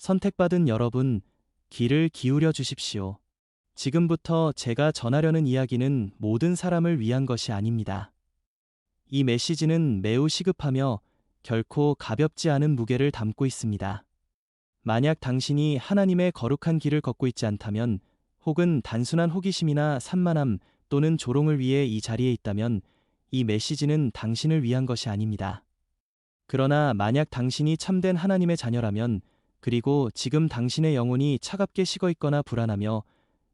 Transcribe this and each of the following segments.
선택받은 여러분, 귀를 기울여 주십시오. 지금부터 제가 전하려는 이야기는 모든 사람을 위한 것이 아닙니다. 이 메시지는 매우 시급하며 결코 가볍지 않은 무게를 담고 있습니다. 만약 당신이 하나님의 거룩한 길을 걷고 있지 않다면, 혹은 단순한 호기심이나 산만함 또는 조롱을 위해 이 자리에 있다면, 이 메시지는 당신을 위한 것이 아닙니다. 그러나 만약 당신이 참된 하나님의 자녀라면, 그리고 지금 당신의 영혼이 차갑게 식어 있거나 불안하며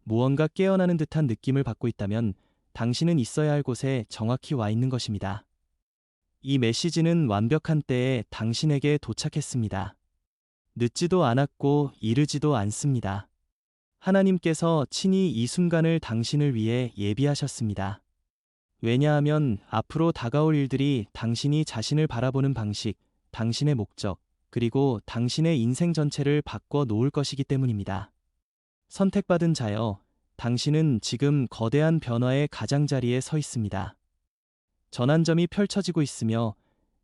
무언가 깨어나는 듯한 느낌을 받고 있다면, 당신은 있어야 할 곳에 정확히 와 있는 것입니다. 이 메시지는 완벽한 때에 당신에게 도착했습니다. 늦지도 않았고 이르지도 않습니다. 하나님께서 친히 이 순간을 당신을 위해 예비하셨습니다. 왜냐하면 앞으로 다가올 일들이 당신이 자신을 바라보는 방식, 당신의 목적, 그리고 당신의 인생 전체를 바꿔 놓을 것이기 때문입니다. 선택받은 자여, 당신은 지금 거대한 변화의 가장자리에 서 있습니다. 전환점이 펼쳐지고 있으며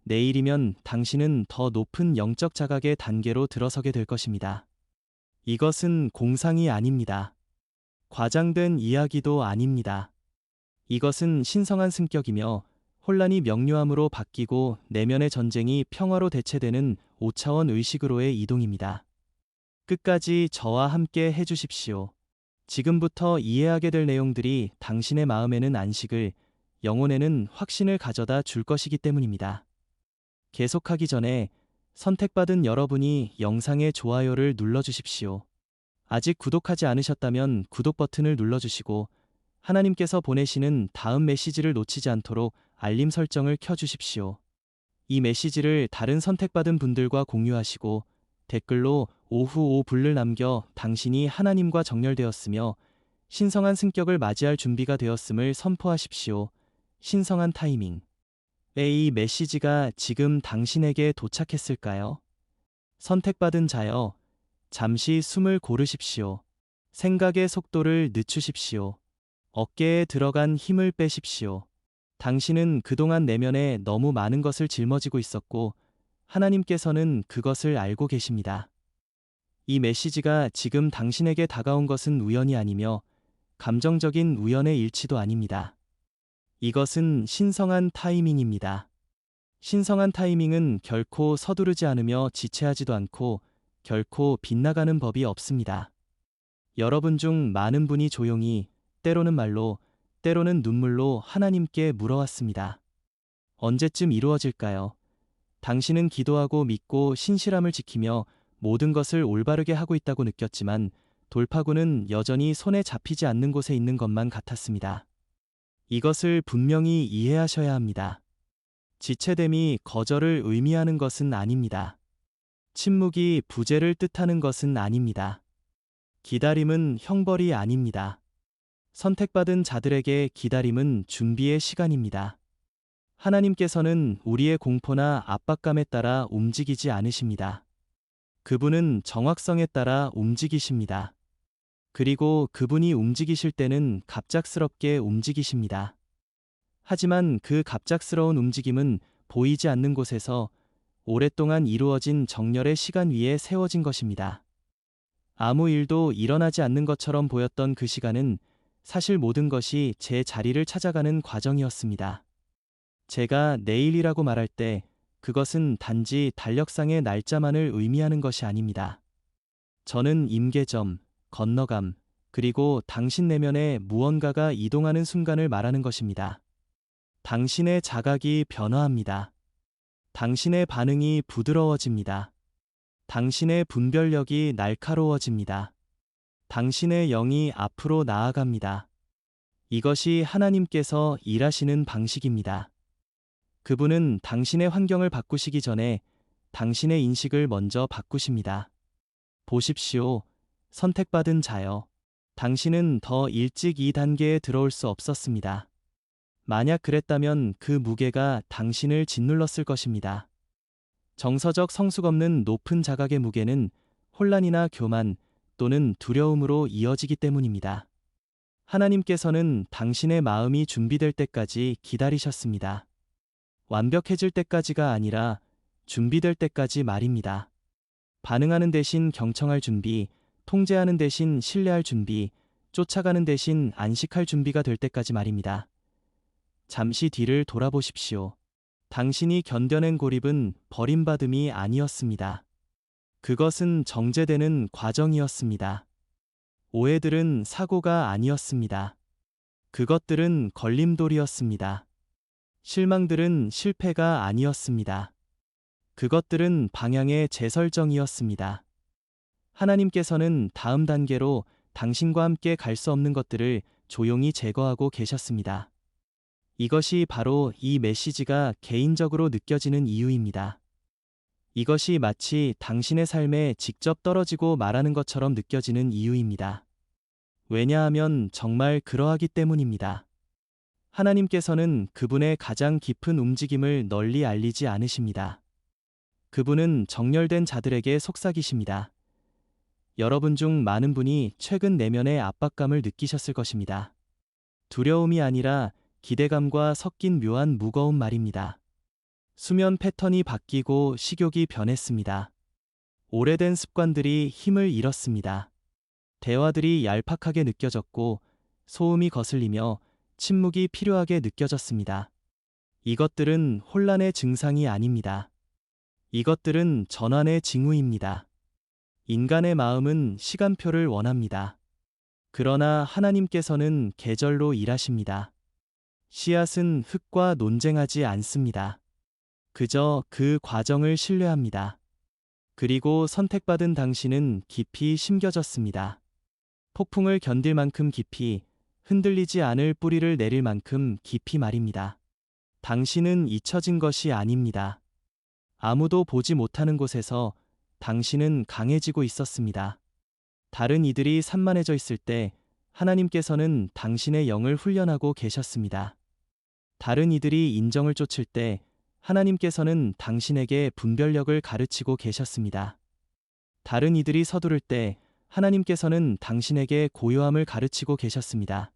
내일이면 당신은 더 높은 영적 자각의 단계로 들어서게 될 것입니다. 이것은 공상이 아닙니다. 과장된 이야기도 아닙니다. 이것은 신성한 승격이며 혼란이 명료함으로 바뀌고 내면의 전쟁이 평화로 대체되는 5차원 의식으로의 이동입니다. 끝까지 저와 함께 해주십시오. 지금부터 이해하게 될 내용들이 당신의 마음에는 안식을, 영혼에는 확신을 가져다 줄 것이기 때문입니다. 계속하기 전에 선택받은 여러분이 영상의 좋아요를 눌러주십시오. 아직 구독하지 않으셨다면 구독 버튼을 눌러주시고, 하나님께서 보내시는 다음 메시지를 놓치지 않도록 알림 설정을 켜주십시오. 이 메시지를 다른 선택받은 분들과 공유하시고, 댓글로 오후 5분을 남겨 당신이 하나님과 정렬되었으며 신성한 승격을 맞이할 준비가 되었음을 선포하십시오. 신성한 타이밍. 왜 이 메시지가 지금 당신에게 도착했을까요? 선택받은 자여, 잠시 숨을 고르십시오. 생각의 속도를 늦추십시오. 어깨에 들어간 힘을 빼십시오. 당신은 그동안 내면에 너무 많은 것을 짊어지고 있었고, 하나님께서는 그것을 알고 계십니다. 이 메시지가 지금 당신에게 다가온 것은 우연이 아니며 감정적인 우연의 일치도 아닙니다. 이것은 신성한 타이밍입니다. 신성한 타이밍은 결코 서두르지 않으며 지체하지도 않고 결코 빗나가는 법이 없습니다. 여러분 중 많은 분이 조용히, 때로는 말로, 때로는 눈물로 하나님께 물어왔습니다. 언제쯤 이루어질까요? 당신은 기도하고 믿고 신실함을 지키며 모든 것을 올바르게 하고 있다고 느꼈지만 돌파구는 여전히 손에 잡히지 않는 곳에 있는 것만 같았습니다. 이것을 분명히 이해하셔야 합니다. 지체됨이 거절을 의미하는 것은 아닙니다. 침묵이 부재를 뜻하는 것은 아닙니다. 기다림은 형벌이 아닙니다. 선택받은 자들에게 기다림은 준비의 시간입니다. 하나님께서는 우리의 공포나 압박감에 따라 움직이지 않으십니다. 그분은 정확성에 따라 움직이십니다. 그리고 그분이 움직이실 때는 갑작스럽게 움직이십니다. 하지만 그 갑작스러운 움직임은 보이지 않는 곳에서 오랫동안 이루어진 정렬의 시간 위에 세워진 것입니다. 아무 일도 일어나지 않는 것처럼 보였던 그 시간은 사실 모든 것이 제 자리를 찾아가는 과정이었습니다. 제가 내일이라고 말할 때 그것은 단지 달력상의 날짜만을 의미하는 것이 아닙니다. 저는 임계점, 건너감, 그리고 당신 내면에 무언가가 이동하는 순간을 말하는 것입니다. 당신의 자각이 변화합니다. 당신의 반응이 부드러워집니다. 당신의 분별력이 날카로워집니다. 당신의 영이 앞으로 나아갑니다. 이것이 하나님께서 일하시는 방식입니다. 그분은 당신의 환경을 바꾸시기 전에 당신의 인식을 먼저 바꾸십니다. 보십시오, 선택받은 자여. 당신은 더 일찍 이 단계에 들어올 수 없었습니다. 만약 그랬다면 그 무게가 당신을 짓눌렀을 것입니다. 정서적 성숙 없는 높은 자각의 무게는 혼란이나 교만 또는 두려움으로 이어지기 때문입니다. 하나님께서는 당신의 마음이 준비될 때까지 기다리셨습니다. 완벽해질 때까지가 아니라 준비될 때까지 말입니다. 반응하는 대신 경청할 준비, 통제하는 대신 신뢰할 준비, 쫓아가는 대신 안식할 준비가 될 때까지 말입니다. 잠시 뒤를 돌아보십시오. 당신이 견뎌낸 고립은 버림받음이 아니었습니다. 그것은 정제되는 과정이었습니다. 오해들은 사고가 아니었습니다. 그것들은 걸림돌이었습니다. 실망들은 실패가 아니었습니다. 그것들은 방향의 재설정이었습니다. 하나님께서는 다음 단계로 당신과 함께 갈 수 없는 것들을 조용히 제거하고 계셨습니다. 이것이 바로 이 메시지가 개인적으로 느껴지는 이유입니다. 이것이 마치 당신의 삶에 직접 떨어지고 말하는 것처럼 느껴지는 이유입니다. 왜냐하면 정말 그러하기 때문입니다. 하나님께서는 그분의 가장 깊은 움직임을 널리 알리지 않으십니다. 그분은 정렬된 자들에게 속삭이십니다. 여러분 중 많은 분이 최근 내면의 압박감을 느끼셨을 것입니다. 두려움이 아니라 기대감과 섞인 묘한 무거운 말입니다. 수면 패턴이 바뀌고 식욕이 변했습니다. 오래된 습관들이 힘을 잃었습니다. 대화들이 얄팍하게 느껴졌고 소음이 거슬리며 침묵이 필요하게 느껴졌습니다. 이것들은 혼란의 증상이 아닙니다. 이것들은 전환의 징후입니다. 인간의 마음은 시간표를 원합니다. 그러나 하나님께서는 계절로 일하십니다. 씨앗은 흙과 논쟁하지 않습니다. 그저 그 과정을 신뢰합니다. 그리고 선택받은 당신은 깊이 심겨졌습니다. 폭풍을 견딜 만큼 깊이, 흔들리지 않을 뿌리를 내릴 만큼 깊이 말입니다. 당신은 잊혀진 것이 아닙니다. 아무도 보지 못하는 곳에서 당신은 강해지고 있었습니다. 다른 이들이 산만해져 있을 때 하나님께서는 당신의 영을 훈련하고 계셨습니다. 다른 이들이 인정을 쫓을 때 하나님께서는 당신에게 분별력을 가르치고 계셨습니다. 다른 이들이 서두를 때 하나님께서는 당신에게 고요함을 가르치고 계셨습니다.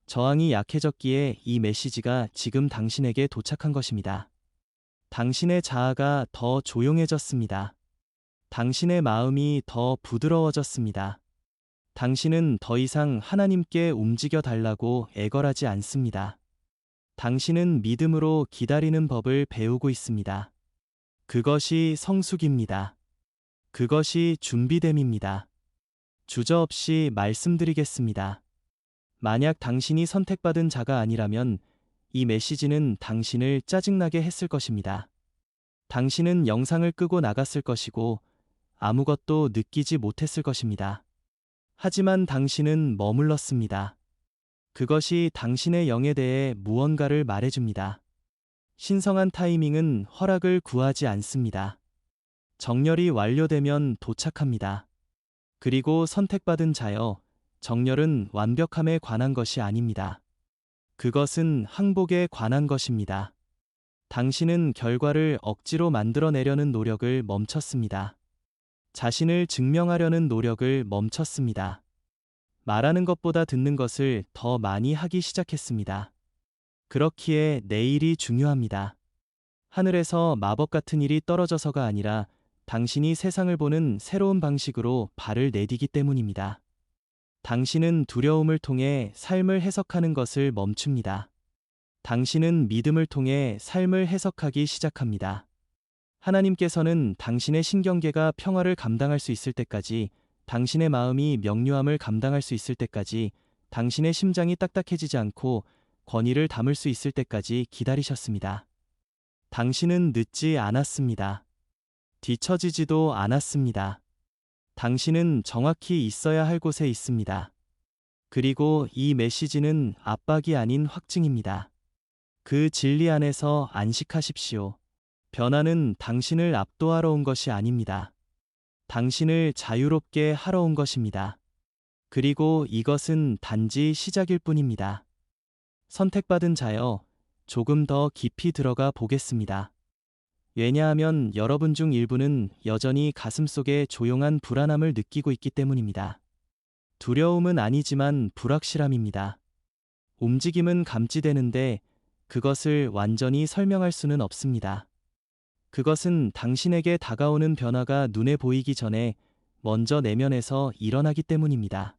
저항이 약해졌기에 이 메시지가 지금 당신에게 도착한 것입니다. 당신의 자아가 더 조용해졌습니다. 당신의 마음이 더 부드러워졌습니다. 당신은 더 이상 하나님께 움직여 달라고 애걸하지 않습니다. 당신은 믿음으로 기다리는 법을 배우고 있습니다. 그것이 성숙입니다. 그것이 준비됨입니다. 주저없이 말씀드리겠습니다. 만약 당신이 선택받은 자가 아니라면 이 메시지는 당신을 짜증나게 했을 것입니다. 당신은 영상을 끄고 나갔을 것이고 아무것도 느끼지 못했을 것입니다. 하지만 당신은 머물렀습니다. 그것이 당신의 영에 대해 무언가를 말해줍니다. 신성한 타이밍은 허락을 구하지 않습니다. 정렬이 완료되면 도착합니다. 그리고 선택받은 자여, 정렬은 완벽함에 관한 것이 아닙니다. 그것은 항복에 관한 것입니다. 당신은 결과를 억지로 만들어내려는 노력을 멈췄습니다. 자신을 증명하려는 노력을 멈췄습니다. 말하는 것보다 듣는 것을 더 많이 하기 시작했습니다. 그렇기에 내일이 중요합니다. 하늘에서 마법 같은 일이 떨어져서가 아니라 당신이 세상을 보는 새로운 방식으로 발을 내디기 때문입니다. 당신은 두려움을 통해 삶을 해석하는 것을 멈춥니다. 당신은 믿음을 통해 삶을 해석하기 시작합니다. 하나님께서는 당신의 신경계가 평화를 감당할 수 있을 때까지, 당신의 마음이 명료함을 감당할 수 있을 때까지, 당신의 심장이 딱딱해지지 않고 권위를 담을 수 있을 때까지 기다리셨습니다. 당신은 늦지 않았습니다. 뒤처지지도 않았습니다. 당신은 정확히 있어야 할 곳에 있습니다. 그리고 이 메시지는 압박이 아닌 확증입니다. 그 진리 안에서 안식하십시오. 변화는 당신을 압도하러 온 것이 아닙니다. 당신을 자유롭게 하러 온 것입니다. 그리고 이것은 단지 시작일 뿐입니다. 선택받은 자여, 조금 더 깊이 들어가 보겠습니다. 왜냐하면 여러분 중 일부는 여전히 가슴속에 조용한 불안함을 느끼고 있기 때문입니다. 두려움은 아니지만 불확실함입니다. 움직임은 감지되는데 그것을 완전히 설명할 수는 없습니다. 그것은 당신에게 다가오는 변화가 눈에 보이기 전에 먼저 내면에서 일어나기 때문입니다.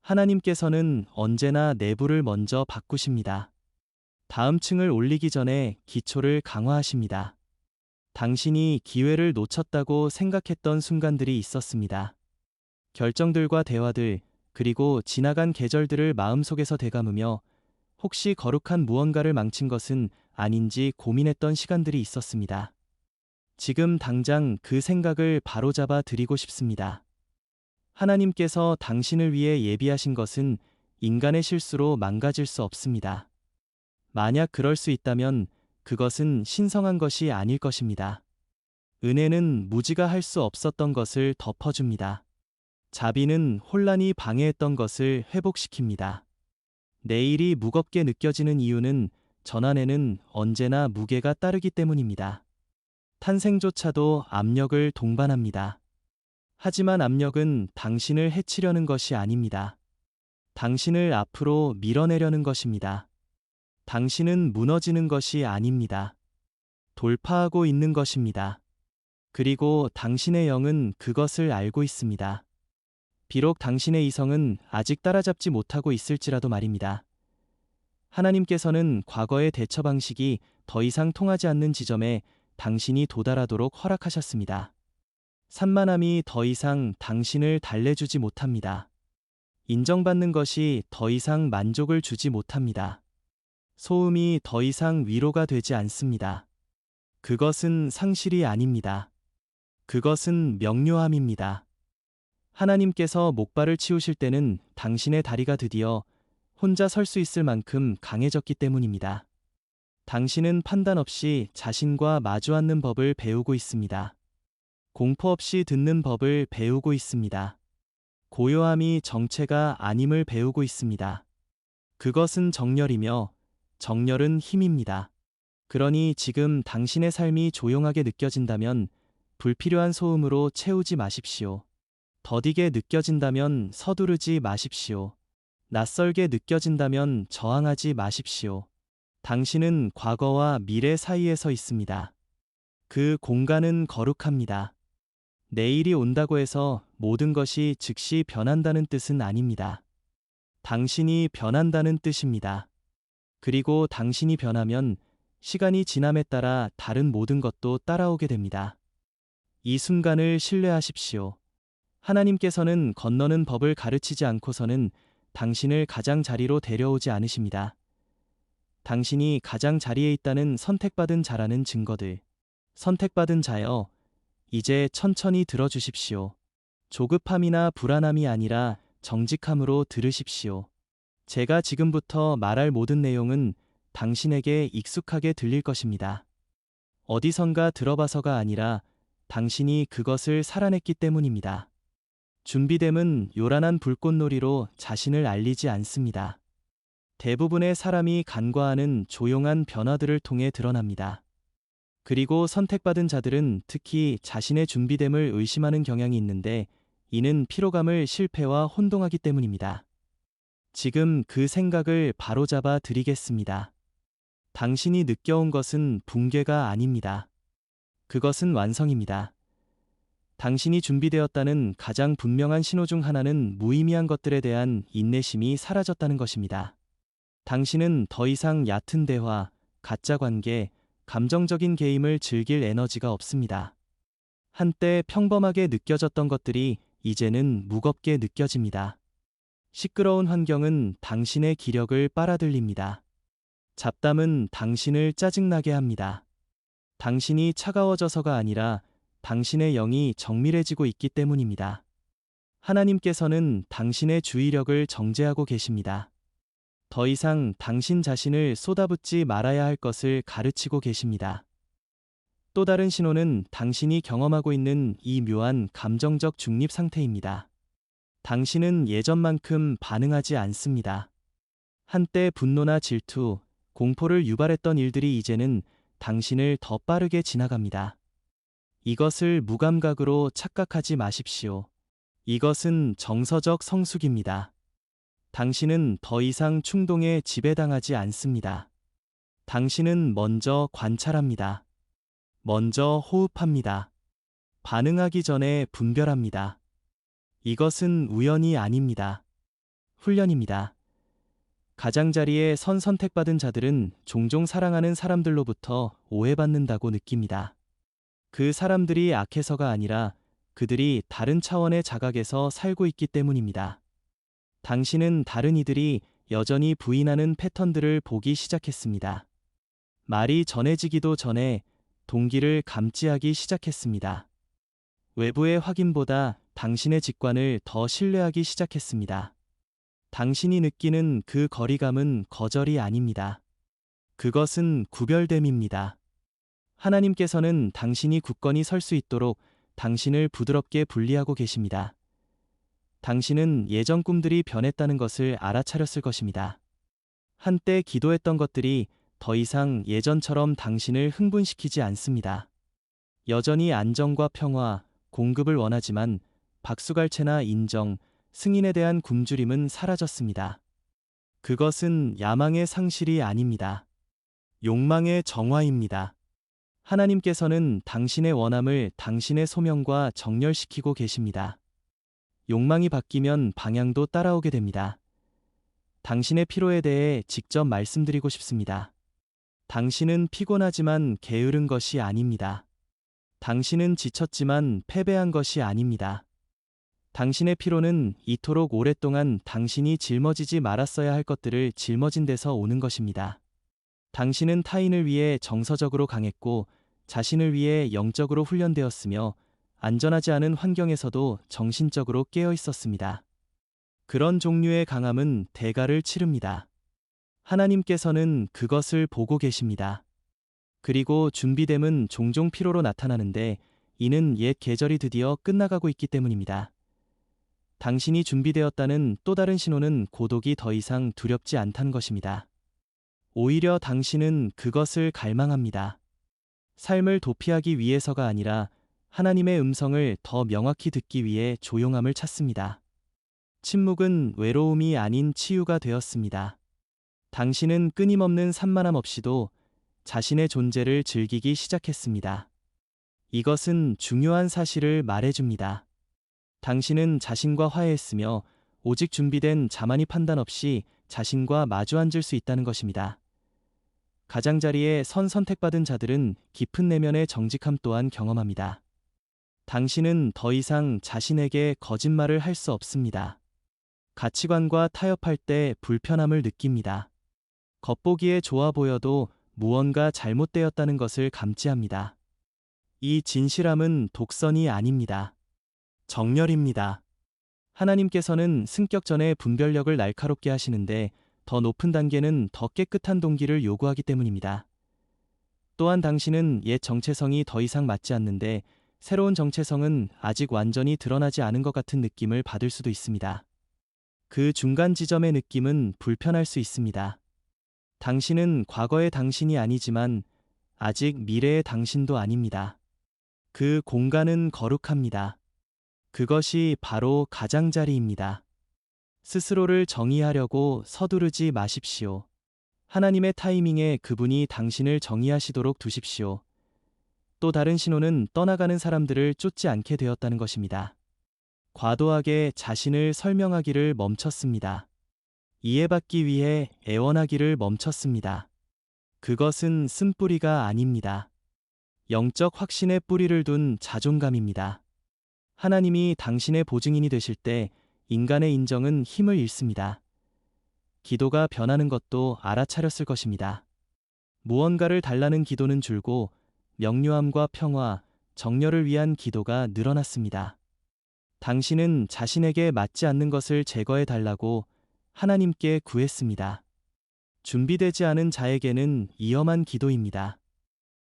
하나님께서는 언제나 내부를 먼저 바꾸십니다. 다음 층을 올리기 전에 기초를 강화하십니다. 당신이 기회를 놓쳤다고 생각했던 순간들이 있었습니다. 결정들과 대화들, 그리고 지나간 계절들을 마음속에서 되감으며 혹시 거룩한 무언가를 망친 것은 아닌지 고민했던 시간들이 있었습니다. 지금 당장 그 생각을 바로잡아 드리고 싶습니다. 하나님께서 당신을 위해 예비하신 것은 인간의 실수로 망가질 수 없습니다. 만약 그럴 수 있다면 그것은 신성한 것이 아닐 것입니다. 은혜는 무지가 할 수 없었던 것을 덮어줍니다. 자비는 혼란이 방해했던 것을 회복시킵니다. 내일이 무겁게 느껴지는 이유는 전환에는 언제나 무게가 따르기 때문입니다. 탄생조차도 압력을 동반합니다. 하지만 압력은 당신을 해치려는 것이 아닙니다. 당신을 앞으로 밀어내려는 것입니다. 당신은 무너지는 것이 아닙니다. 돌파하고 있는 것입니다. 그리고 당신의 영은 그것을 알고 있습니다. 비록 당신의 이성은 아직 따라잡지 못하고 있을지라도 말입니다. 하나님께서는 과거의 대처 방식이 더 이상 통하지 않는 지점에 당신이 도달하도록 허락하셨습니다. 산만함이 더 이상 당신을 달래주지 못합니다. 인정받는 것이 더 이상 만족을 주지 못합니다. 소음이 더 이상 위로가 되지 않습니다. 그것은 상실이 아닙니다. 그것은 명료함입니다. 하나님께서 목발을 치우실 때는 당신의 다리가 드디어 혼자 설 수 있을 만큼 강해졌기 때문입니다. 당신은 판단 없이 자신과 마주 앉는 법을 배우고 있습니다. 공포 없이 듣는 법을 배우고 있습니다. 고요함이 정체가 아님을 배우고 있습니다. 그것은 정열이며 정열은 힘입니다. 그러니 지금 당신의 삶이 조용하게 느껴진다면 불필요한 소음으로 채우지 마십시오. 더디게 느껴진다면 서두르지 마십시오. 낯설게 느껴진다면 저항하지 마십시오. 당신은 과거와 미래 사이에 서 있습니다. 그 공간은 거룩합니다. 내일이 온다고 해서 모든 것이 즉시 변한다는 뜻은 아닙니다. 당신이 변한다는 뜻입니다. 그리고 당신이 변하면 시간이 지남에 따라 다른 모든 것도 따라오게 됩니다. 이 순간을 신뢰하십시오. 하나님께서는 건너는 법을 가르치지 않고서는 당신을 가장 자리로 데려오지 않으십니다. 당신이 가장 자리에 있다는 선택받은 자라는 증거들. 선택받은 자여, 이제 천천히 들어주십시오. 조급함이나 불안함이 아니라 정직함으로 들으십시오. 제가 지금부터 말할 모든 내용은 당신에게 익숙하게 들릴 것입니다. 어디선가 들어봐서가 아니라 당신이 그것을 살아냈기 때문입니다. 준비됨은 요란한 불꽃놀이로 자신을 알리지 않습니다. 대부분의 사람이 간과하는 조용한 변화들을 통해 드러납니다. 그리고 선택받은 자들은 특히 자신의 준비됨을 의심하는 경향이 있는데 이는 피로감을 실패와 혼동하기 때문입니다. 지금 그 생각을 바로잡아 드리겠습니다. 당신이 느껴온 것은 붕괴가 아닙니다. 그것은 완성입니다. 당신이 준비되었다는 가장 분명한 신호 중 하나는 무의미한 것들에 대한 인내심이 사라졌다는 것입니다. 당신은 더 이상 얕은 대화, 가짜 관계, 감정적인 게임을 즐길 에너지가 없습니다. 한때 평범하게 느껴졌던 것들이 이제는 무겁게 느껴집니다. 시끄러운 환경은 당신의 기력을 빨아들입니다. 잡담은 당신을 짜증나게 합니다. 당신이 차가워져서가 아니라 당신의 영이 정밀해지고 있기 때문입니다. 하나님께서는 당신의 주의력을 정죄하고 계십니다. 더 이상 당신 자신을 쏟아붓지 말아야 할 것을 가르치고 계십니다. 또 다른 신호는 당신이 경험하고 있는 이 묘한 감정적 중립 상태입니다. 당신은 예전만큼 반응하지 않습니다. 한때 분노나 질투, 공포를 유발했던 일들이 이제는 당신을 더 빠르게 지나갑니다. 이것을 무감각으로 착각하지 마십시오. 이것은 정서적 성숙입니다. 당신은 더 이상 충동에 지배당하지 않습니다. 당신은 먼저 관찰합니다. 먼저 호흡합니다. 반응하기 전에 분별합니다. 이것은 우연이 아닙니다. 훈련입니다. 가장자리에 선택받은 자들은 종종 사랑하는 사람들로부터 오해받는다고 느낍니다. 그 사람들이 악해서가 아니라 그들이 다른 차원의 자각에서 살고 있기 때문입니다. 당신은 다른 이들이 여전히 부인하는 패턴들을 보기 시작했습니다. 말이 전해지기도 전에 동기를 감지하기 시작했습니다. 외부의 확인보다 당신의 직관을 더 신뢰하기 시작했습니다. 당신이 느끼는 그 거리감은 거절이 아닙니다. 그것은 구별됨입니다. 하나님께서는 당신이 굳건히 설 수 있도록 당신을 부드럽게 분리하고 계십니다. 당신은 예전 꿈들이 변했다는 것을 알아차렸을 것입니다. 한때 기도했던 것들이 더 이상 예전처럼 당신을 흥분시키지 않습니다. 여전히 안정과 평화, 공급을 원하지만 박수갈채나 인정, 승인에 대한 굶주림은 사라졌습니다. 그것은 야망의 상실이 아닙니다. 욕망의 정화입니다. 하나님께서는 당신의 원함을 당신의 소명과 정렬시키고 계십니다. 욕망이 바뀌면 방향도 따라오게 됩니다. 당신의 피로에 대해 직접 말씀드리고 싶습니다. 당신은 피곤하지만 게으른 것이 아닙니다. 당신은 지쳤지만 패배한 것이 아닙니다. 당신의 피로는 이토록 오랫동안 당신이 짊어지지 말았어야 할 것들을 짊어진 데서 오는 것입니다. 당신은 타인을 위해 정서적으로 강했고 자신을 위해 영적으로 훈련되었으며 안전하지 않은 환경에서도 정신적으로 깨어 있었습니다. 그런 종류의 강함은 대가를 치릅니다. 하나님께서는 그것을 보고 계십니다. 그리고 준비됨은 종종 피로로 나타나는데 이는 옛 계절이 드디어 끝나가고 있기 때문입니다. 당신이 준비되었다는 또 다른 신호는 고독이 더 이상 두렵지 않다는 것입니다. 오히려 당신은 그것을 갈망합니다. 삶을 도피하기 위해서가 아니라 하나님의 음성을 더 명확히 듣기 위해 조용함을 찾습니다. 침묵은 외로움이 아닌 치유가 되었습니다. 당신은 끊임없는 산만함 없이도 자신의 존재를 즐기기 시작했습니다. 이것은 중요한 사실을 말해줍니다. 당신은 자신과 화해했으며 오직 준비된 자만이 판단 없이 자신과 마주 앉을 수 있다는 것입니다. 가장자리에 선택받은 자들은 깊은 내면의 정직함 또한 경험합니다. 당신은 더 이상 자신에게 거짓말을 할 수 없습니다. 가치관과 타협할 때 불편함을 느낍니다. 겉보기에 좋아 보여도 무언가 잘못되었다는 것을 감지합니다. 이 진실함은 독선이 아닙니다. 정렬입니다. 하나님께서는 승격 전에 분별력을 날카롭게 하시는데 더 높은 단계는 더 깨끗한 동기를 요구하기 때문입니다. 또한 당신은 옛 정체성이 더 이상 맞지 않는데 새로운 정체성은 아직 완전히 드러나지 않은 것 같은 느낌을 받을 수도 있습니다. 그 중간 지점의 느낌은 불편할 수 있습니다. 당신은 과거의 당신이 아니지만 아직 미래의 당신도 아닙니다. 그 공간은 거룩합니다. 그것이 바로 가장자리입니다. 스스로를 정의하려고 서두르지 마십시오. 하나님의 타이밍에 그분이 당신을 정의하시도록 두십시오. 또 다른 신호는 떠나가는 사람들을 쫓지 않게 되었다는 것입니다. 과도하게 자신을 설명하기를 멈췄습니다. 이해받기 위해 애원하기를 멈췄습니다. 그것은 쓴뿌리가 아닙니다. 영적 확신의 뿌리를 둔 자존감입니다. 하나님이 당신의 보증인이 되실 때 인간의 인정은 힘을 잃습니다. 기도가 변하는 것도 알아차렸을 것입니다. 무언가를 달라는 기도는 줄고 명료함과 평화, 정렬을 위한 기도가 늘어났습니다. 당신은 자신에게 맞지 않는 것을 제거해 달라고 하나님께 구했습니다. 준비되지 않은 자에게는 위험한 기도입니다.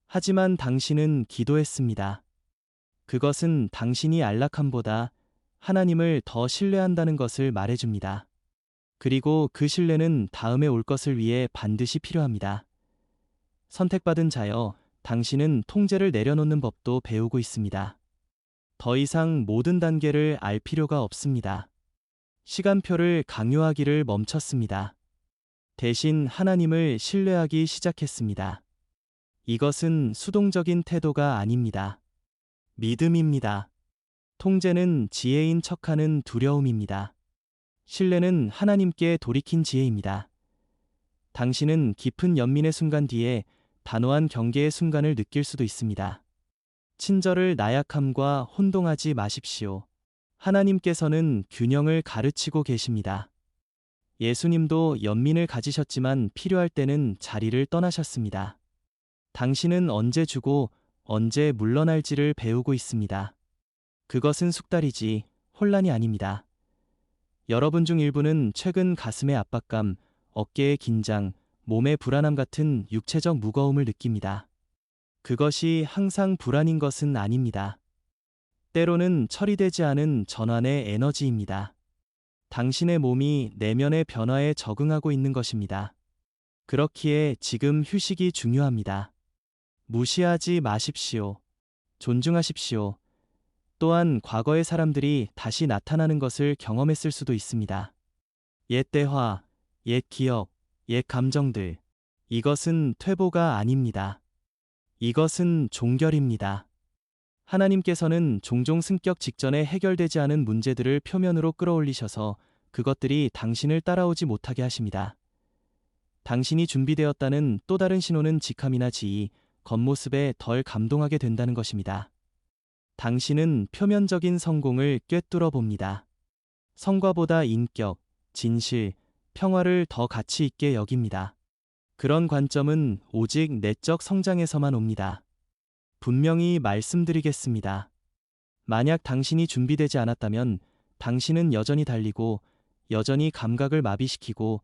하지만 당신은 기도했습니다. 그것은 당신이 안락함보다 하나님을 더 신뢰한다는 것을 말해줍니다. 그리고 그 신뢰는 다음에 올 것을 위해 반드시 필요합니다. 선택받은 자여, 당신은 통제를 내려놓는 법도 배우고 있습니다. 더 이상 모든 단계를 알 필요가 없습니다. 시간표를 강요하기를 멈췄습니다. 대신 하나님을 신뢰하기 시작했습니다. 이것은 수동적인 태도가 아닙니다. 믿음입니다. 통제는 지혜인 척하는 두려움입니다. 신뢰는 하나님께 돌이킨 지혜입니다. 당신은 깊은 연민의 순간 뒤에 단호한 경계의 순간을 느낄 수도 있습니다. 친절을 나약함과 혼동하지 마십시오. 하나님께서는 균형을 가르치고 계십니다. 예수님도 연민을 가지셨지만 필요할 때는 자리를 떠나셨습니다. 당신은 언제 주고 언제 물러날지를 배우고 있습니다. 그것은 숙달이지 혼란이 아닙니다. 여러분 중 일부는 최근 가슴의 압박감, 어깨의 긴장, 몸의 불안함 같은 육체적 무거움을 느낍니다. 그것이 항상 불안인 것은 아닙니다. 때로는 처리되지 않은 전환의 에너지입니다. 당신의 몸이 내면의 변화에 적응하고 있는 것입니다. 그렇기에 지금 휴식이 중요합니다. 무시하지 마십시오. 존중하십시오. 또한 과거의 사람들이 다시 나타나는 것을 경험했을 수도 있습니다. 옛 대화, 옛 기억, 옛 감정들. 이것은 퇴보가 아닙니다. 이것은 종결입니다. 하나님께서는 종종 승격 직전에 해결되지 않은 문제들을 표면으로 끌어올리셔서 그것들이 당신을 따라오지 못하게 하십니다. 당신이 준비되었다는 또 다른 신호는 직함이나 지위, 겉모습에 덜 감동하게 된다는 것입니다. 당신은 표면적인 성공을 꿰뚫어 봅니다. 성과보다 인격, 진실, 평화를 더 가치 있게 여깁니다. 그런 관점은 오직 내적 성장에서만 옵니다. 분명히 말씀드리겠습니다. 만약 당신이 준비되지 않았다면 당신은 여전히 달리고, 여전히 감각을 마비시키고,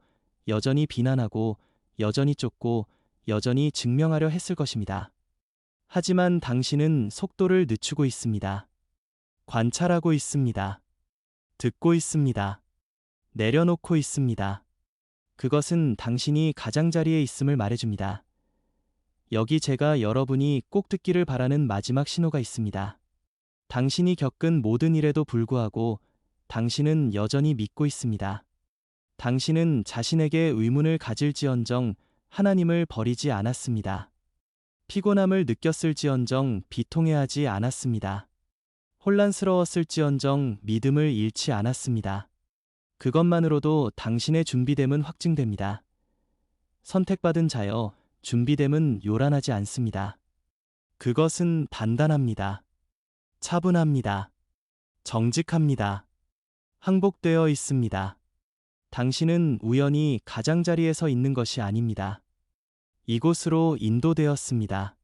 여전히 비난하고, 여전히 쫓고, 여전히 증명하려 했을 것입니다. 하지만 당신은 속도를 늦추고 있습니다. 관찰하고 있습니다. 듣고 있습니다. 내려놓고 있습니다. 그것은 당신이 가장자리에 있음을 말해줍니다. 여기 제가 여러분이 꼭 듣기를 바라는 마지막 신호가 있습니다. 당신이 겪은 모든 일에도 불구하고 당신은 여전히 믿고 있습니다. 당신은 자신에게 의문을 가질지언정 하나님을 버리지 않았습니다. 피곤함을 느꼈을지언정 비통해하지 않았습니다. 혼란스러웠을지언정 믿음을 잃지 않았습니다. 그것만으로도 당신의 준비됨은 확증됩니다. 선택받은 자여, 준비됨은 요란하지 않습니다. 그것은 단단합니다. 차분합니다. 정직합니다. 항복되어 있습니다. 당신은 우연히 가장자리에 서 있는 것이 아닙니다. 이곳으로 인도되었습니다.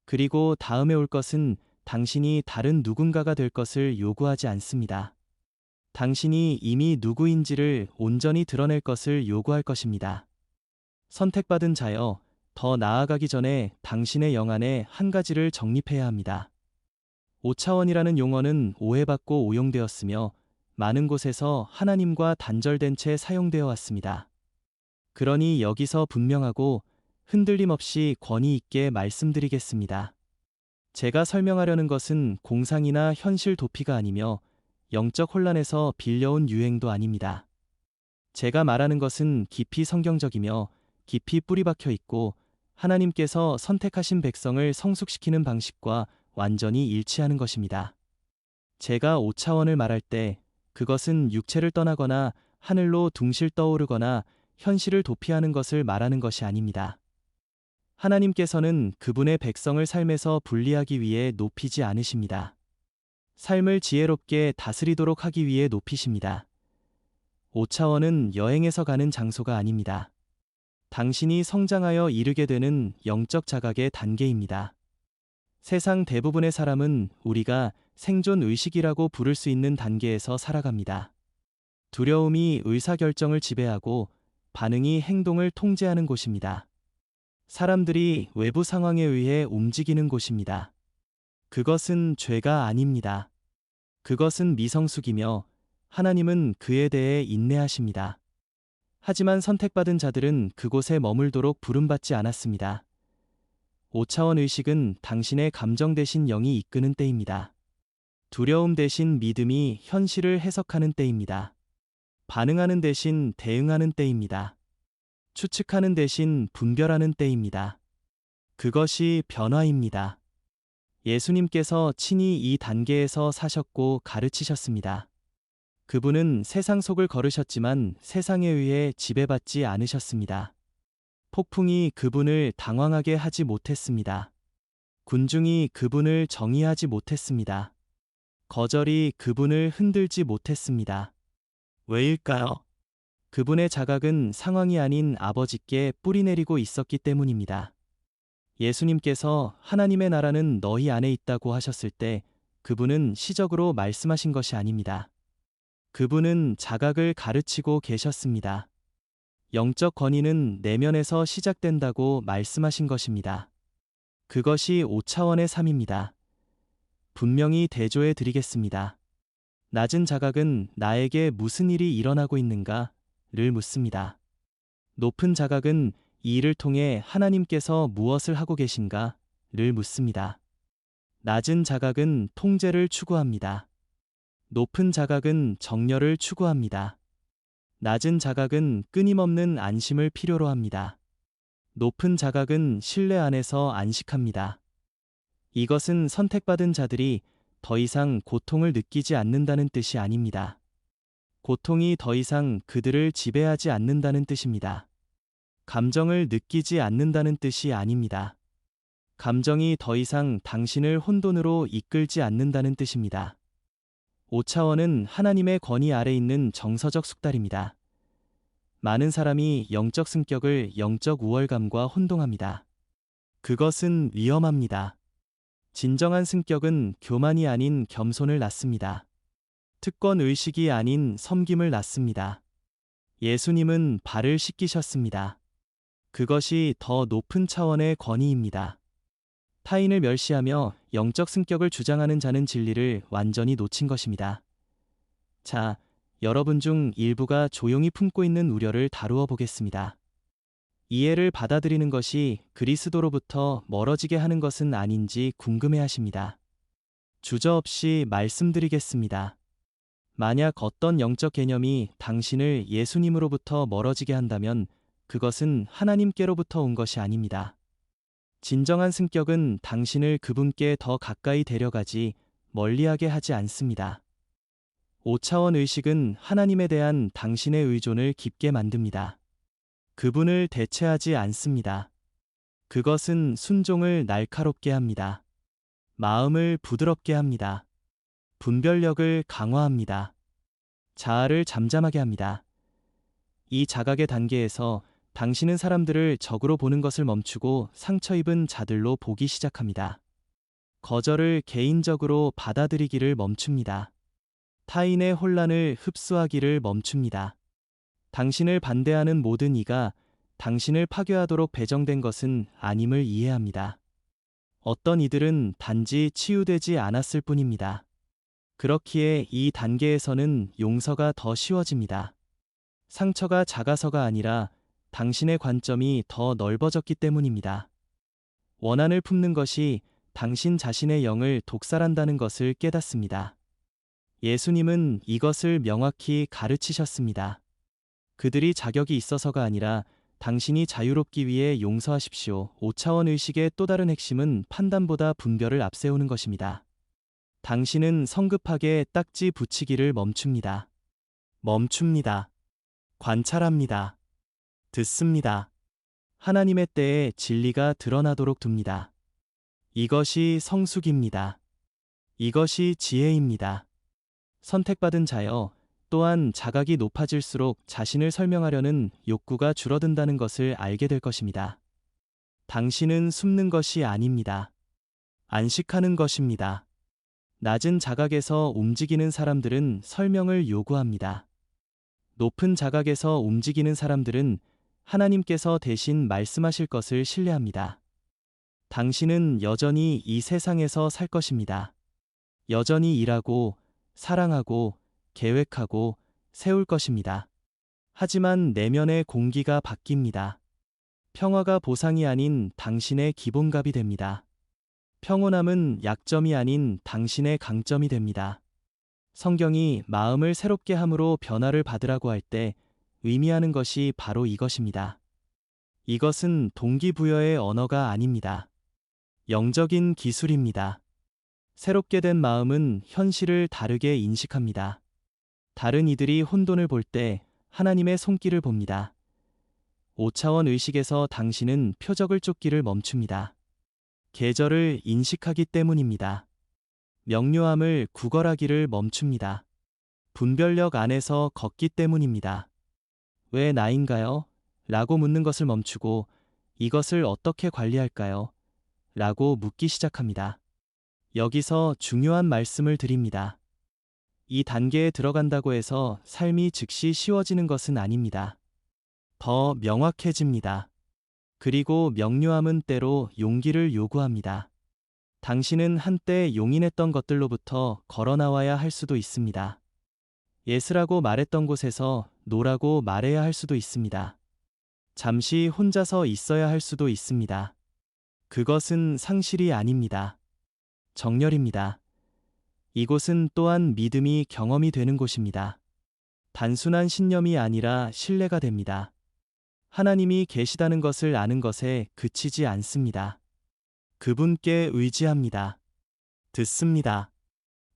그리고 다음에 올 것은 당신이 다른 누군가가 될 것을 요구하지 않습니다. 당신이 이미 누구인지를 온전히 드러낼 것을 요구할 것입니다. 선택받은 자여, 더 나아가기 전에 당신의 영안에 한 가지를 정립해야 합니다. 5차원이라는 용어는 오해받고 오용되었으며 많은 곳에서 하나님과 단절된 채 사용되어 왔습니다. 그러니 여기서 분명하고 흔들림 없이 권위 있게 말씀드리겠습니다. 제가 설명하려는 것은 공상이나 현실 도피가 아니며 영적 혼란에서 빌려온 유행도 아닙니다. 제가 말하는 것은 깊이 성경적이며 깊이 뿌리박혀 있고 하나님께서 선택하신 백성을 성숙시키는 방식과 완전히 일치하는 것입니다. 제가 5차원을 말할 때 그것은 육체를 떠나거나 하늘로 둥실 떠오르거나 현실을 도피하는 것을 말하는 것이 아닙니다. 하나님께서는 그분의 백성을 삶에서 분리하기 위해 높이지 않으십니다. 삶을 지혜롭게 다스리도록 하기 위해 높이십니다. 5차원은 여행에서 가는 장소가 아닙니다. 당신이 성장하여 이르게 되는 영적 자각의 단계입니다. 세상 대부분의 사람은 우리가 생존 의식이라고 부를 수 있는 단계에서 살아갑니다. 두려움이 의사결정을 지배하고 반응이 행동을 통제하는 곳입니다. 사람들이 외부 상황에 의해 움직이는 곳입니다. 그것은 죄가 아닙니다. 그것은 미성숙이며 하나님은 그에 대해 인내하십니다. 하지만 선택받은 자들은 그곳에 머물도록 부름받지 않았습니다. 5차원 의식은 당신의 감정 대신 영이 이끄는 때입니다. 두려움 대신 믿음이 현실을 해석하는 때입니다. 반응하는 대신 대응하는 때입니다. 추측하는 대신 분별하는 때입니다. 그것이 변화입니다. 예수님께서 친히 이 단계에서 사셨고 가르치셨습니다. 그분은 세상 속을 걸으셨지만 세상에 의해 지배받지 않으셨습니다. 폭풍이 그분을 당황하게 하지 못했습니다. 군중이 그분을 정의하지 못했습니다. 거절이 그분을 흔들지 못했습니다. 왜일까요? 그분의 자각은 상황이 아닌 아버지께 뿌리내리고 있었기 때문입니다. 예수님께서 하나님의 나라는 너희 안에 있다고 하셨을 때 그분은 시적으로 말씀하신 것이 아닙니다. 그분은 자각을 가르치고 계셨습니다. 영적 권위는 내면에서 시작된다고 말씀하신 것입니다. 그것이 5차원의 삶입니다. 분명히 대조해 드리겠습니다. 낮은 자각은 나에게 무슨 일이 일어나고 있는가를 묻습니다. 높은 자각은 이 일을 통해 하나님께서 무엇을 하고 계신가를 묻습니다. 낮은 자각은 통제를 추구합니다. 높은 자각은 정렬을 추구합니다. 낮은 자각은 끊임없는 안심을 필요로 합니다. 높은 자각은 신뢰 안에서 안식합니다. 이것은 선택받은 자들이 더 이상 고통을 느끼지 않는다는 뜻이 아닙니다. 고통이 더 이상 그들을 지배하지 않는다는 뜻입니다. 감정을 느끼지 않는다는 뜻이 아닙니다. 감정이 더 이상 당신을 혼돈으로 이끌지 않는다는 뜻입니다. 5차원은 하나님의 권위 아래 있는 정서적 숙달입니다. 많은 사람이 영적 승격을 영적 우월감과 혼동합니다. 그것은 위험합니다. 진정한 승격은 교만이 아닌 겸손을 낳습니다. 특권 의식이 아닌 섬김을 낳습니다. 예수님은 발을 씻기셨습니다. 그것이 더 높은 차원의 권위입니다. 타인을 멸시하며 영적 승격을 주장하는 자는 진리를 완전히 놓친 것입니다. 자, 여러분 중 일부가 조용히 품고 있는 우려를 다루어 보겠습니다. 이해를 받아들이는 것이 그리스도로부터 멀어지게 하는 것은 아닌지 궁금해 하십니다. 주저없이 말씀드리겠습니다. 만약 어떤 영적 개념이 당신을 예수님으로부터 멀어지게 한다면 그것은 하나님께로부터 온 것이 아닙니다. 진정한 승격은 당신을 그분께 더 가까이 데려가지 멀리하게 하지 않습니다. 5차원 의식은 하나님에 대한 당신의 의존을 깊게 만듭니다. 그분을 대체하지 않습니다. 그것은 순종을 날카롭게 합니다. 마음을 부드럽게 합니다. 분별력을 강화합니다. 자아를 잠잠하게 합니다. 이 자각의 단계에서 당신은 사람들을 적으로 보는 것을 멈추고 상처 입은 자들로 보기 시작합니다. 거절을 개인적으로 받아들이기를 멈춥니다. 타인의 혼란을 흡수하기를 멈춥니다. 당신을 반대하는 모든 이가 당신을 파괴하도록 배정된 것은 아님을 이해합니다. 어떤 이들은 단지 치유되지 않았을 뿐입니다. 그렇기에 이 단계에서는 용서가 더 쉬워집니다. 상처가 작아서가 아니라 당신의 관점이 더 넓어졌기 때문입니다. 원한을 품는 것이 당신 자신의 영을 독살한다는 것을 깨닫습니다. 예수님은 이것을 명확히 가르치셨습니다. 그들이 자격이 있어서가 아니라 당신이 자유롭기 위해 용서하십시오. 5차원 의식의 또 다른 핵심은 판단보다 분별을 앞세우는 것입니다. 당신은 성급하게 딱지 붙이기를 멈춥니다. 멈춥니다. 관찰합니다. 듣습니다. 하나님의 때에 진리가 드러나도록 둡니다. 이것이 성숙입니다. 이것이 지혜입니다. 선택받은 자여, 또한 자각이 높아질수록 자신을 설명하려는 욕구가 줄어든다는 것을 알게 될 것입니다. 당신은 숨는 것이 아닙니다. 안식하는 것입니다. 낮은 자각에서 움직이는 사람들은 설명을 요구합니다. 높은 자각에서 움직이는 사람들은 하나님께서 대신 말씀하실 것을 신뢰합니다. 당신은 여전히 이 세상에서 살 것입니다. 여전히 일하고, 사랑하고, 계획하고, 세울 것입니다. 하지만 내면의 공기가 바뀝니다. 평화가 보상이 아닌 당신의 기본값이 됩니다. 평온함은 약점이 아닌 당신의 강점이 됩니다. 성경이 마음을 새롭게 함으로 변화를 받으라고 할 때 의미하는 것이 바로 이것입니다. 이것은 동기부여의 언어가 아닙니다. 영적인 기술입니다. 새롭게 된 마음은 현실을 다르게 인식합니다. 다른 이들이 혼돈을 볼 때 하나님의 손길을 봅니다. 5차원 의식에서 당신은 표적을 쫓기를 멈춥니다. 계절을 인식하기 때문입니다. 명료함을 구걸하기를 멈춥니다. 분별력 안에서 걷기 때문입니다. 왜 나인가요? 라고 묻는 것을 멈추고 이것을 어떻게 관리할까요? 라고 묻기 시작합니다. 여기서 중요한 말씀을 드립니다. 이 단계에 들어간다고 해서 삶이 즉시 쉬워지는 것은 아닙니다. 더 명확해집니다. 그리고 명료함은 때로 용기를 요구합니다. 당신은 한때 용인했던 것들로부터 걸어 나와야 할 수도 있습니다. 예스라고 말했던 곳에서 노라고 말해야 할 수도 있습니다. 잠시 혼자서 있어야 할 수도 있습니다. 그것은 상실이 아닙니다. 정렬입니다. 이곳은 또한 믿음이 경험이 되는 곳입니다. 단순한 신념이 아니라 신뢰가 됩니다. 하나님이 계시다는 것을 아는 것에 그치지 않습니다. 그분께 의지합니다. 듣습니다.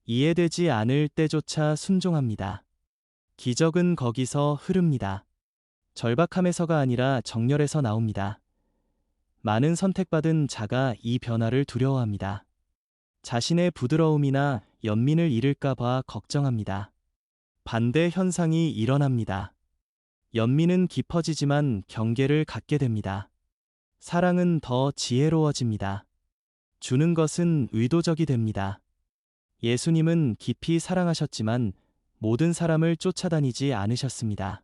이해되지 않을 때조차 순종합니다. 기적은 거기서 흐릅니다. 절박함에서가 아니라 정렬에서 나옵니다. 많은 선택받은 자가 이 변화를 두려워합니다. 자신의 부드러움이나 연민을 잃을까 봐 걱정합니다. 반대 현상이 일어납니다. 연민은 깊어지지만 경계를 갖게 됩니다. 사랑은 더 지혜로워집니다. 주는 것은 의도적이 됩니다. 예수님은 깊이 사랑하셨지만 모든 사람을 쫓아다니지 않으셨습니다.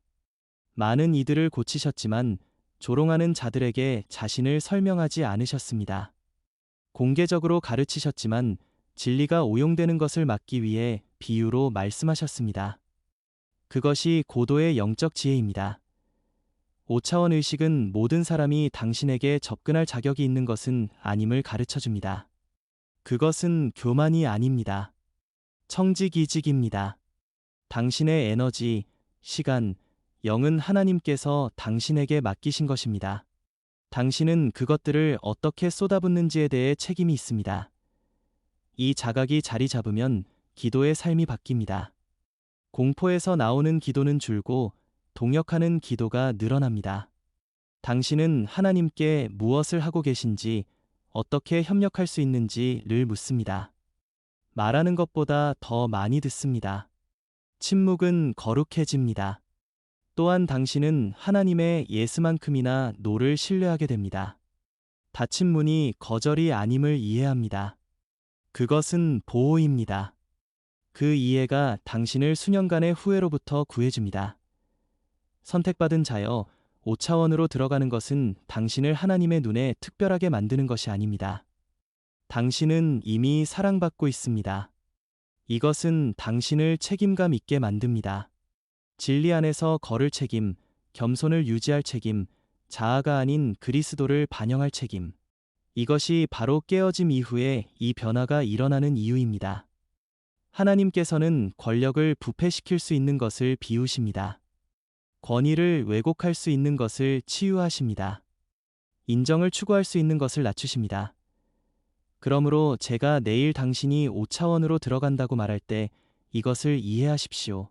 많은 이들을 고치셨지만 조롱하는 자들에게 자신을 설명하지 않으셨습니다. 공개적으로 가르치셨지만 진리가 오용되는 것을 막기 위해 비유로 말씀하셨습니다. 그것이 고도의 영적 지혜입니다. 5차원 의식은 모든 사람이 당신에게 접근할 자격이 있는 것은 아님을 가르쳐줍니다. 그것은 교만이 아닙니다. 청지기직입니다. 당신의 에너지, 시간, 영은 하나님께서 당신에게 맡기신 것입니다. 당신은 그것들을 어떻게 쏟아붓는지에 대해 책임이 있습니다. 이 자각이 자리 잡으면 기도의 삶이 바뀝니다. 공포에서 나오는 기도는 줄고 동역하는 기도가 늘어납니다. 당신은 하나님께 무엇을 하고 계신지, 어떻게 협력할 수 있는지를 묻습니다. 말하는 것보다 더 많이 듣습니다. 침묵은 거룩해집니다. 또한 당신은 하나님의 예스만큼이나 노를 신뢰하게 됩니다. 닫힌 문이 거절이 아님을 이해합니다. 그것은 보호입니다. 그 이해가 당신을 수년간의 후회로부터 구해줍니다. 선택받은 자여, 5차원으로 들어가는 것은 당신을 하나님의 눈에 특별하게 만드는 것이 아닙니다. 당신은 이미 사랑받고 있습니다. 이것은 당신을 책임감 있게 만듭니다. 진리 안에서 걸을 책임, 겸손을 유지할 책임, 자아가 아닌 그리스도를 반영할 책임. 이것이 바로 깨어짐 이후에 이 변화가 일어나는 이유입니다. 하나님께서는 권력을 부패시킬 수 있는 것을 비우십니다. 권위를 왜곡할 수 있는 것을 치유하십니다. 인정을 추구할 수 있는 것을 낮추십니다. 그러므로 제가 내일 당신이 5차원으로 들어간다고 말할 때 이것을 이해하십시오.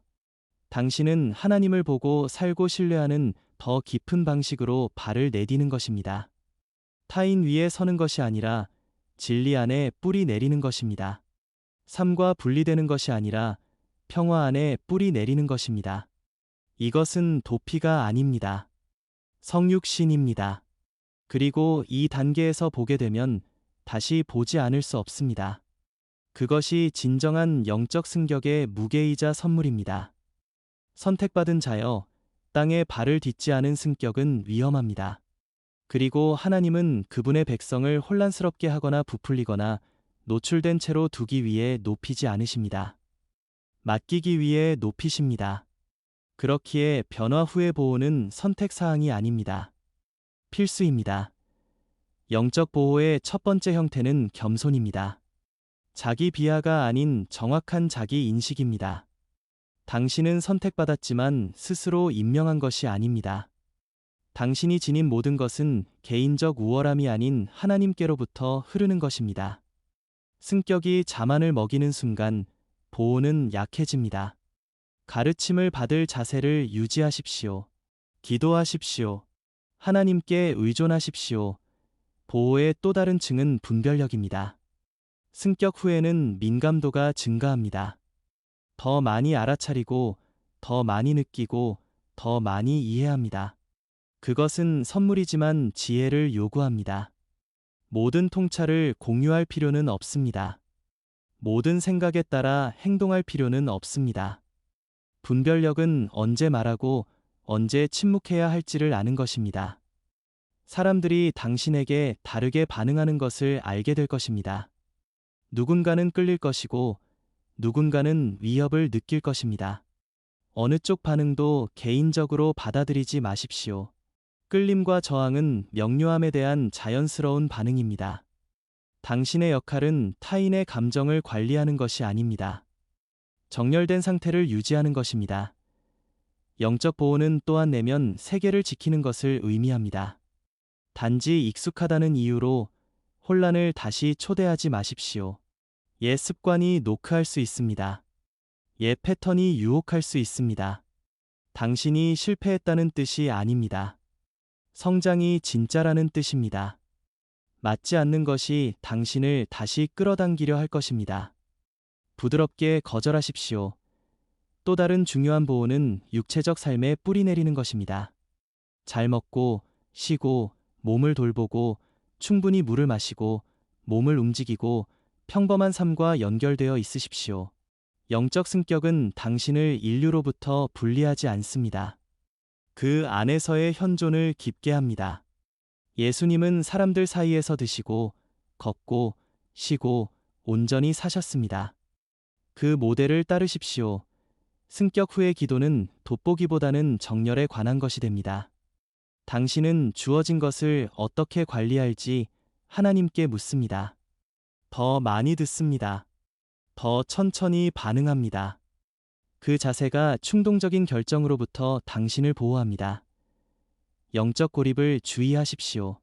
당신은 하나님을 보고 살고 신뢰하는 더 깊은 방식으로 발을 내디는 것입니다. 타인 위에 서는 것이 아니라 진리 안에 뿌리 내리는 것입니다. 삶과 분리되는 것이 아니라 평화 안에 뿌리 내리는 것입니다. 이것은 도피가 아닙니다. 성육신입니다. 그리고 이 단계에서 보게 되면 다시 보지 않을 수 없습니다. 그것이 진정한 영적 승격의 무게이자 선물입니다. 선택받은 자여, 땅에 발을 딛지 않은 승격은 위험합니다. 그리고 하나님은 그분의 백성을 혼란스럽게 하거나 부풀리거나 노출된 채로 두기 위해 높이지 않으십니다. 맡기기 위해 높이십니다. 그렇기에 변화 후의 보호는 선택사항이 아닙니다. 필수입니다. 영적 보호의 첫 번째 형태는 겸손입니다. 자기 비하가 아닌 정확한 자기 인식입니다. 당신은 선택받았지만 스스로 임명한 것이 아닙니다. 당신이 지닌 모든 것은 개인적 우월함이 아닌 하나님께로부터 흐르는 것입니다. 승격이 자만을 먹이는 순간 보호는 약해집니다. 가르침을 받을 자세를 유지하십시오. 기도하십시오. 하나님께 의존하십시오. 보호의 또 다른 층은 분별력입니다. 승격 후에는 민감도가 증가합니다. 더 많이 알아차리고, 더 많이 느끼고, 더 많이 이해합니다. 그것은 선물이지만 지혜를 요구합니다. 모든 통찰을 공유할 필요는 없습니다. 모든 생각에 따라 행동할 필요는 없습니다. 분별력은 언제 말하고 언제 침묵해야 할지를 아는 것입니다. 사람들이 당신에게 다르게 반응하는 것을 알게 될 것입니다. 누군가는 끌릴 것이고 누군가는 위협을 느낄 것입니다. 어느 쪽 반응도 개인적으로 받아들이지 마십시오. 끌림과 저항은 명료함에 대한 자연스러운 반응입니다. 당신의 역할은 타인의 감정을 관리하는 것이 아닙니다. 정렬된 상태를 유지하는 것입니다. 영적 보호는 또한 내면 세계를 지키는 것을 의미합니다. 단지 익숙하다는 이유로 혼란을 다시 초대하지 마십시오. 옛 습관이 노크할 수 있습니다. 옛 패턴이 유혹할 수 있습니다. 당신이 실패했다는 뜻이 아닙니다. 성장이 진짜라는 뜻입니다. 맞지 않는 것이 당신을 다시 끌어당기려 할 것입니다. 부드럽게 거절하십시오. 또 다른 중요한 보호는 육체적 삶에 뿌리 내리는 것입니다. 잘 먹고, 쉬고, 몸을 돌보고, 충분히 물을 마시고, 몸을 움직이고, 평범한 삶과 연결되어 있으십시오. 영적 승격은 당신을 인류로부터 분리하지 않습니다. 그 안에서의 현존을 깊게 합니다. 예수님은 사람들 사이에서 드시고, 걷고, 쉬고, 온전히 사셨습니다. 그 모델을 따르십시오. 승격 후의 기도는 돋보기보다는 정렬에 관한 것이 됩니다. 당신은 주어진 것을 어떻게 관리할지 하나님께 묻습니다. 더 많이 듣습니다. 더 천천히 반응합니다. 그 자세가 충동적인 결정으로부터 당신을 보호합니다. 영적 고립을 주의하십시오.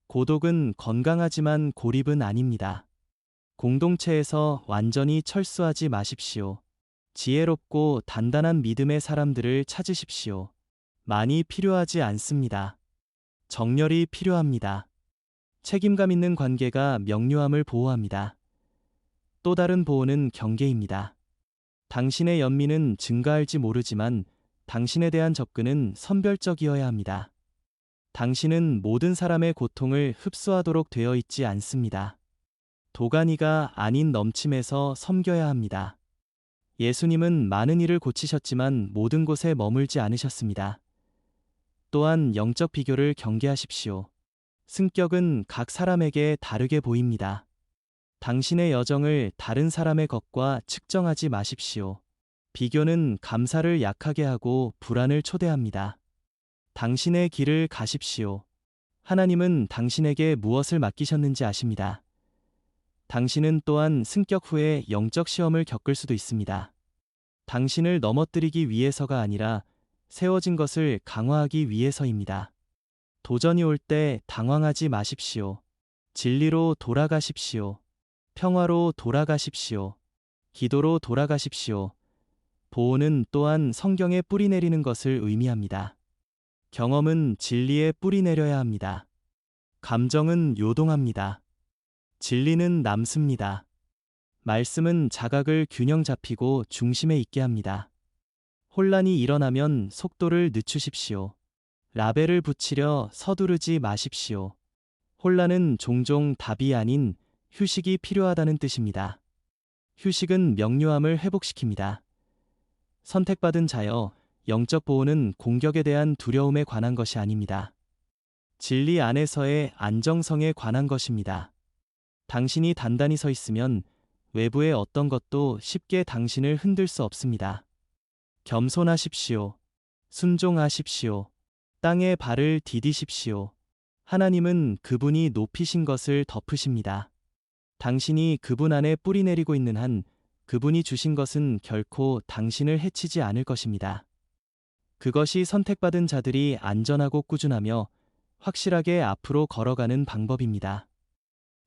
고독은 건강하지만 고립은 아닙니다. 공동체에서 완전히 철수하지 마십시오. 지혜롭고 단단한 믿음의 사람들을 찾으십시오. 많이 필요하지 않습니다. 정렬이 필요합니다. 책임감 있는 관계가 명료함을 보호합니다. 또 다른 보호는 경계입니다. 당신의 연민은 증가할지 모르지만 당신에 대한 접근은 선별적이어야 합니다. 당신은 모든 사람의 고통을 흡수하도록 되어 있지 않습니다. 도가니가 아닌 넘침에서 섬겨야 합니다. 예수님은 많은 일을 고치셨지만 모든 곳에 머물지 않으셨습니다. 또한 영적 비교를 경계하십시오. 승격은 각 사람에게 다르게 보입니다. 당신의 여정을 다른 사람의 것과 측정하지 마십시오. 비교는 감사를 약하게 하고 불안을 초대합니다. 당신의 길을 가십시오. 하나님은 당신에게 무엇을 맡기셨는지 아십니다. 당신은 또한 승격 후에 영적 시험을 겪을 수도 있습니다. 당신을 넘어뜨리기 위해서가 아니라 세워진 것을 강화하기 위해서입니다. 도전이 올 때 당황하지 마십시오. 진리로 돌아가십시오. 평화로 돌아가십시오. 기도로 돌아가십시오. 보호는 또한 성경에 뿌리 내리는 것을 의미합니다. 경험은 진리에 뿌리 내려야 합니다. 감정은 요동합니다. 진리는 남습니다. 말씀은 자각을 균형 잡히고 중심에 있게 합니다. 혼란이 일어나면 속도를 늦추십시오. 라벨을 붙이려 서두르지 마십시오. 혼란은 종종 답이 아닌 휴식이 필요하다는 뜻입니다. 휴식은 명료함을 회복시킵니다. 선택받은 자여, 영적 보호는 공격에 대한 두려움에 관한 것이 아닙니다. 진리 안에서의 안정성에 관한 것입니다. 당신이 단단히 서 있으면 외부의 어떤 것도 쉽게 당신을 흔들 수 없습니다. 겸손하십시오. 순종하십시오. 땅에 발을 디디십시오. 하나님은 그분이 높이신 것을 덮으십니다. 당신이 그분 안에 뿌리 내리고 있는 한 그분이 주신 것은 결코 당신을 해치지 않을 것입니다. 그것이 선택받은 자들이 안전하고 꾸준하며 확실하게 앞으로 걸어가는 방법입니다.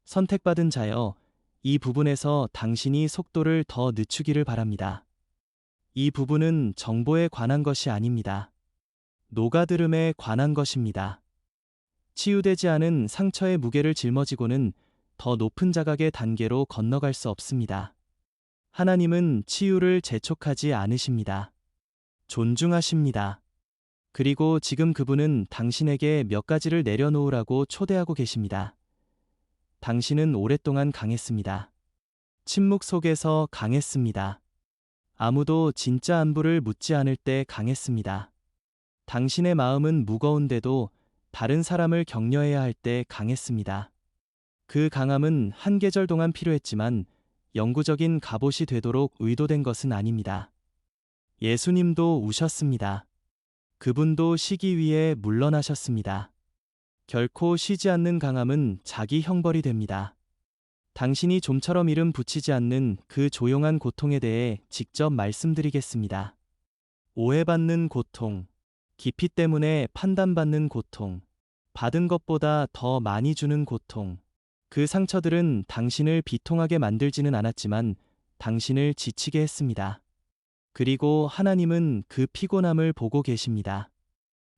선택받은 자여, 이 부분에서 당신이 속도를 더 늦추기를 바랍니다. 이 부분은 정보에 관한 것이 아닙니다. 녹아들음에 관한 것입니다. 치유되지 않은 상처의 무게를 짊어지고는 더 높은 자각의 단계로 건너갈 수 없습니다. 하나님은 치유를 재촉하지 않으십니다. 존중하십니다. 그리고 지금 그분은 당신에게 몇 가지를 내려놓으라고 초대하고 계십니다. 당신은 오랫동안 강했습니다. 침묵 속에서 강했습니다. 아무도 진짜 안부를 묻지 않을 때 강했습니다. 당신의 마음은 무거운데도 다른 사람을 격려해야 할 때 강했습니다. 그 강함은 한 계절 동안 필요했지만 영구적인 갑옷이 되도록 의도된 것은 아닙니다. 예수님도 우셨습니다. 그분도 쉬기 위해 물러나셨습니다. 결코 쉬지 않는 강함은 자기 형벌이 됩니다. 당신이 좀처럼 이름 붙이지 않는 그 조용한 고통에 대해 직접 말씀드리겠습니다. 오해받는 고통, 깊이 때문에 판단받는 고통, 받은 것보다 더 많이 주는 고통. 그 상처들은 당신을 비통하게 만들지는 않았지만 당신을 지치게 했습니다. 그리고 하나님은 그 피곤함을 보고 계십니다.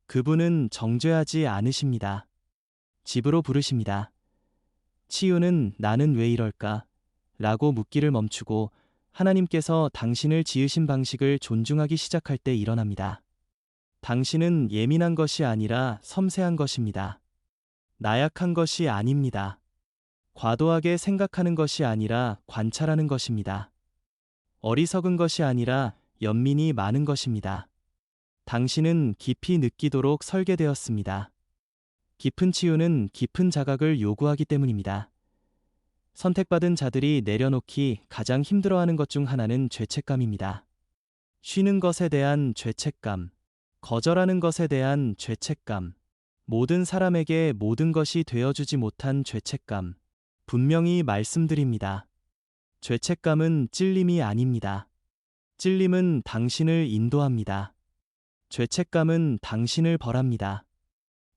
그분은 정죄하지 않으십니다. 집으로 부르십니다. 치유는 나는 왜 이럴까? 라고 묻기를 멈추고 하나님께서 당신을 지으신 방식을 존중하기 시작할 때 일어납니다. 당신은 예민한 것이 아니라 섬세한 것입니다. 나약한 것이 아닙니다. 과도하게 생각하는 것이 아니라 관찰하는 것입니다. 어리석은 것이 아니라 연민이 많은 것입니다. 당신은 깊이 느끼도록 설계되었습니다. 깊은 치유는 깊은 자각을 요구하기 때문입니다. 선택받은 자들이 내려놓기 가장 힘들어하는 것 중 하나는 죄책감입니다. 쉬는 것에 대한 죄책감, 거절하는 것에 대한 죄책감, 모든 사람에게 모든 것이 되어주지 못한 죄책감. 분명히 말씀드립니다. 죄책감은 찔림이 아닙니다. 찔림은 당신을 인도합니다. 죄책감은 당신을 벌합니다.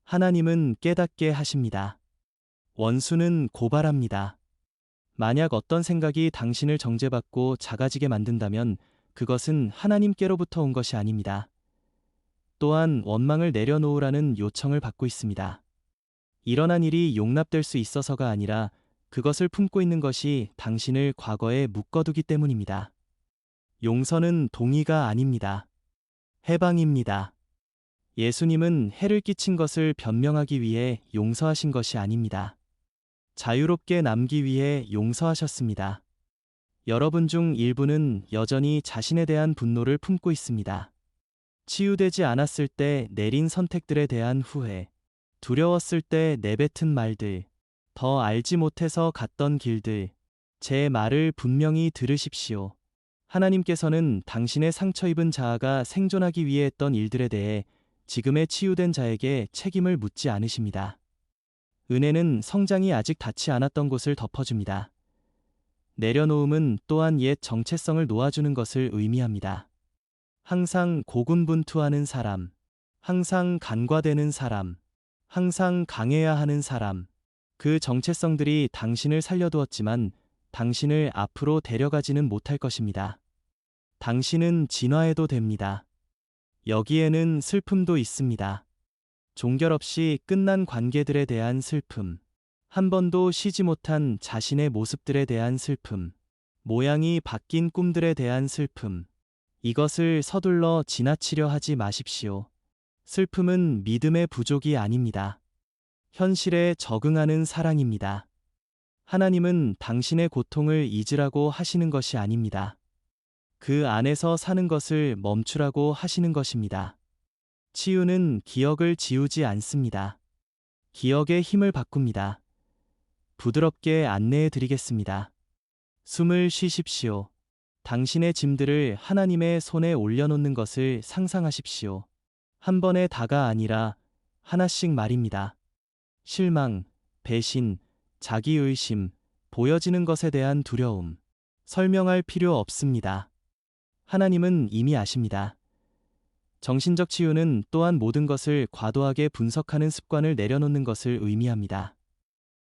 하나님은 깨닫게 하십니다. 원수는 고발합니다. 만약 어떤 생각이 당신을 정죄받고 작아지게 만든다면 그것은 하나님께로부터 온 것이 아닙니다. 또한 원망을 내려놓으라는 요청을 받고 있습니다. 일어난 일이 용납될 수 있어서가 아니라 그것을 품고 있는 것이 당신을 과거에 묶어두기 때문입니다. 용서는 동의가 아닙니다. 해방입니다. 예수님은 해를 끼친 것을 변명하기 위해 용서하신 것이 아닙니다. 자유롭게 남기 위해 용서하셨습니다. 여러분 중 일부는 여전히 자신에 대한 분노를 품고 있습니다. 치유되지 않았을 때 내린 선택들에 대한 후회, 두려웠을 때 내뱉은 말들, 더 알지 못해서 갔던 길들, 제 말을 분명히 들으십시오. 하나님께서는 당신의 상처 입은 자아가 생존하기 위해 했던 일들에 대해 지금의 치유된 자에게 책임을 묻지 않으십니다. 은혜는 성장이 아직 닿지 않았던 곳을 덮어줍니다. 내려놓음은 또한 옛 정체성을 놓아주는 것을 의미합니다. 항상 고군분투하는 사람, 항상 간과되는 사람, 항상 강해야 하는 사람, 그 정체성들이 당신을 살려두었지만 당신을 앞으로 데려가지는 못할 것입니다. 당신은 진화해도 됩니다. 여기에는 슬픔도 있습니다. 종결 없이 끝난 관계들에 대한 슬픔, 한 번도 쉬지 못한 자신의 모습들에 대한 슬픔, 모양이 바뀐 꿈들에 대한 슬픔. 이것을 서둘러 지나치려 하지 마십시오. 슬픔은 믿음의 부족이 아닙니다. 현실에 적응하는 사랑입니다. 하나님은 당신의 고통을 잊으라고 하시는 것이 아닙니다. 그 안에서 사는 것을 멈추라고 하시는 것입니다. 치유는 기억을 지우지 않습니다. 기억의 힘을 바꿉니다. 부드럽게 안내해 드리겠습니다. 숨을 쉬십시오. 당신의 짐들을 하나님의 손에 올려놓는 것을 상상하십시오. 한 번에 다가 아니라 하나씩 말입니다. 실망, 배신, 자기의심, 보여지는 것에 대한 두려움. 설명할 필요 없습니다. 하나님은 이미 아십니다. 정신적 치유는 또한 모든 것을 과도하게 분석하는 습관을 내려놓는 것을 의미합니다.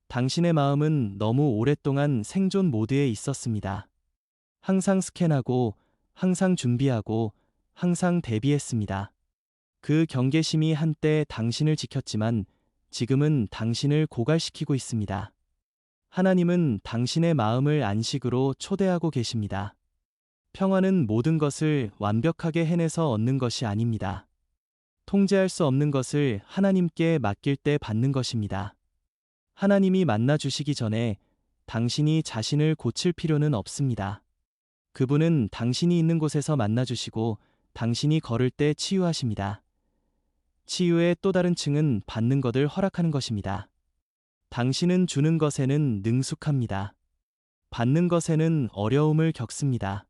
당신의 마음은 너무 오랫동안 생존 모드에 있었습니다. 항상 스캔하고, 항상 준비하고, 항상 대비했습니다. 그 경계심이 한때 당신을 지켰지만 지금은 당신을 고갈시키고 있습니다. 하나님은 당신의 마음을 안식으로 초대하고 계십니다. 평화는 모든 것을 완벽하게 해내서 얻는 것이 아닙니다. 통제할 수 없는 것을 하나님께 맡길 때 받는 것입니다. 하나님이 만나 주시기 전에 당신이 자신을 고칠 필요는 없습니다. 그분은 당신이 있는 곳에서 만나 주시고 당신이 걸을 때 치유하십니다. 치유의 또 다른 층은 받는 것을 허락하는 것입니다. 당신은 주는 것에는 능숙합니다. 받는 것에는 어려움을 겪습니다.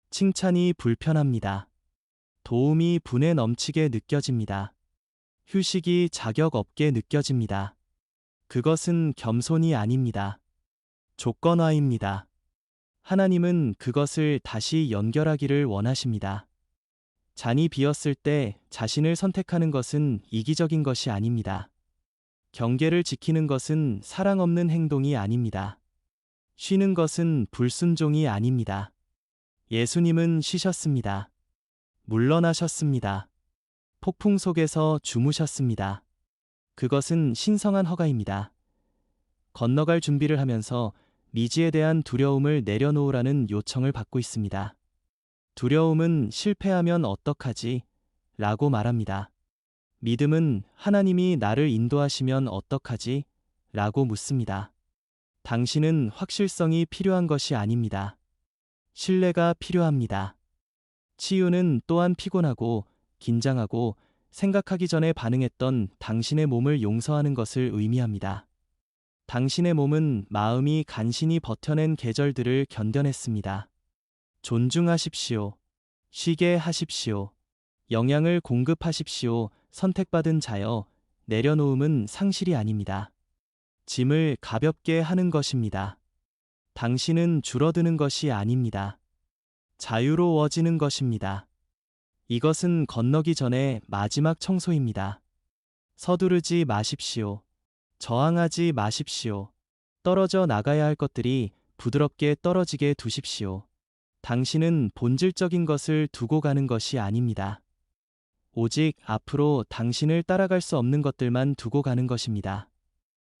칭찬이 불편합니다. 도움이 분에 넘치게 느껴집니다. 휴식이 자격 없게 느껴집니다. 그것은 겸손이 아닙니다. 조건화입니다. 하나님은 그것을 다시 연결하기를 원하십니다. 잔이 비었을 때 자신을 선택하는 것은 이기적인 것이 아닙니다. 경계를 지키는 것은 사랑 없는 행동이 아닙니다. 쉬는 것은 불순종이 아닙니다. 예수님은 쉬셨습니다. 물러나셨습니다. 폭풍 속에서 주무셨습니다. 그것은 신성한 허가입니다. 건너갈 준비를 하면서 미지에 대한 두려움을 내려놓으라는 요청을 받고 있습니다. 두려움은 실패하면 어떡하지? 라고 말합니다. 믿음은 하나님이 나를 인도하시면 어떡하지? 라고 묻습니다. 당신은 확실성이 필요한 것이 아닙니다. 신뢰가 필요합니다. 치유는 또한 피곤하고 긴장하고 생각하기 전에 반응했던 당신의 몸을 용서하는 것을 의미합니다. 당신의 몸은 마음이 간신히 버텨낸 계절들을 견뎌냈습니다. 존중하십시오. 쉬게 하십시오. 영양을 공급하십시오. 선택받은 자여, 내려놓음은 상실이 아닙니다. 짐을 가볍게 하는 것입니다. 당신은 줄어드는 것이 아닙니다. 자유로워지는 것입니다. 이것은 건너기 전에 마지막 청소입니다. 서두르지 마십시오. 저항하지 마십시오. 떨어져 나가야 할 것들이 부드럽게 떨어지게 두십시오. 당신은 본질적인 것을 두고 가는 것이 아닙니다. 오직 앞으로 당신을 따라갈 수 없는 것들만 두고 가는 것입니다.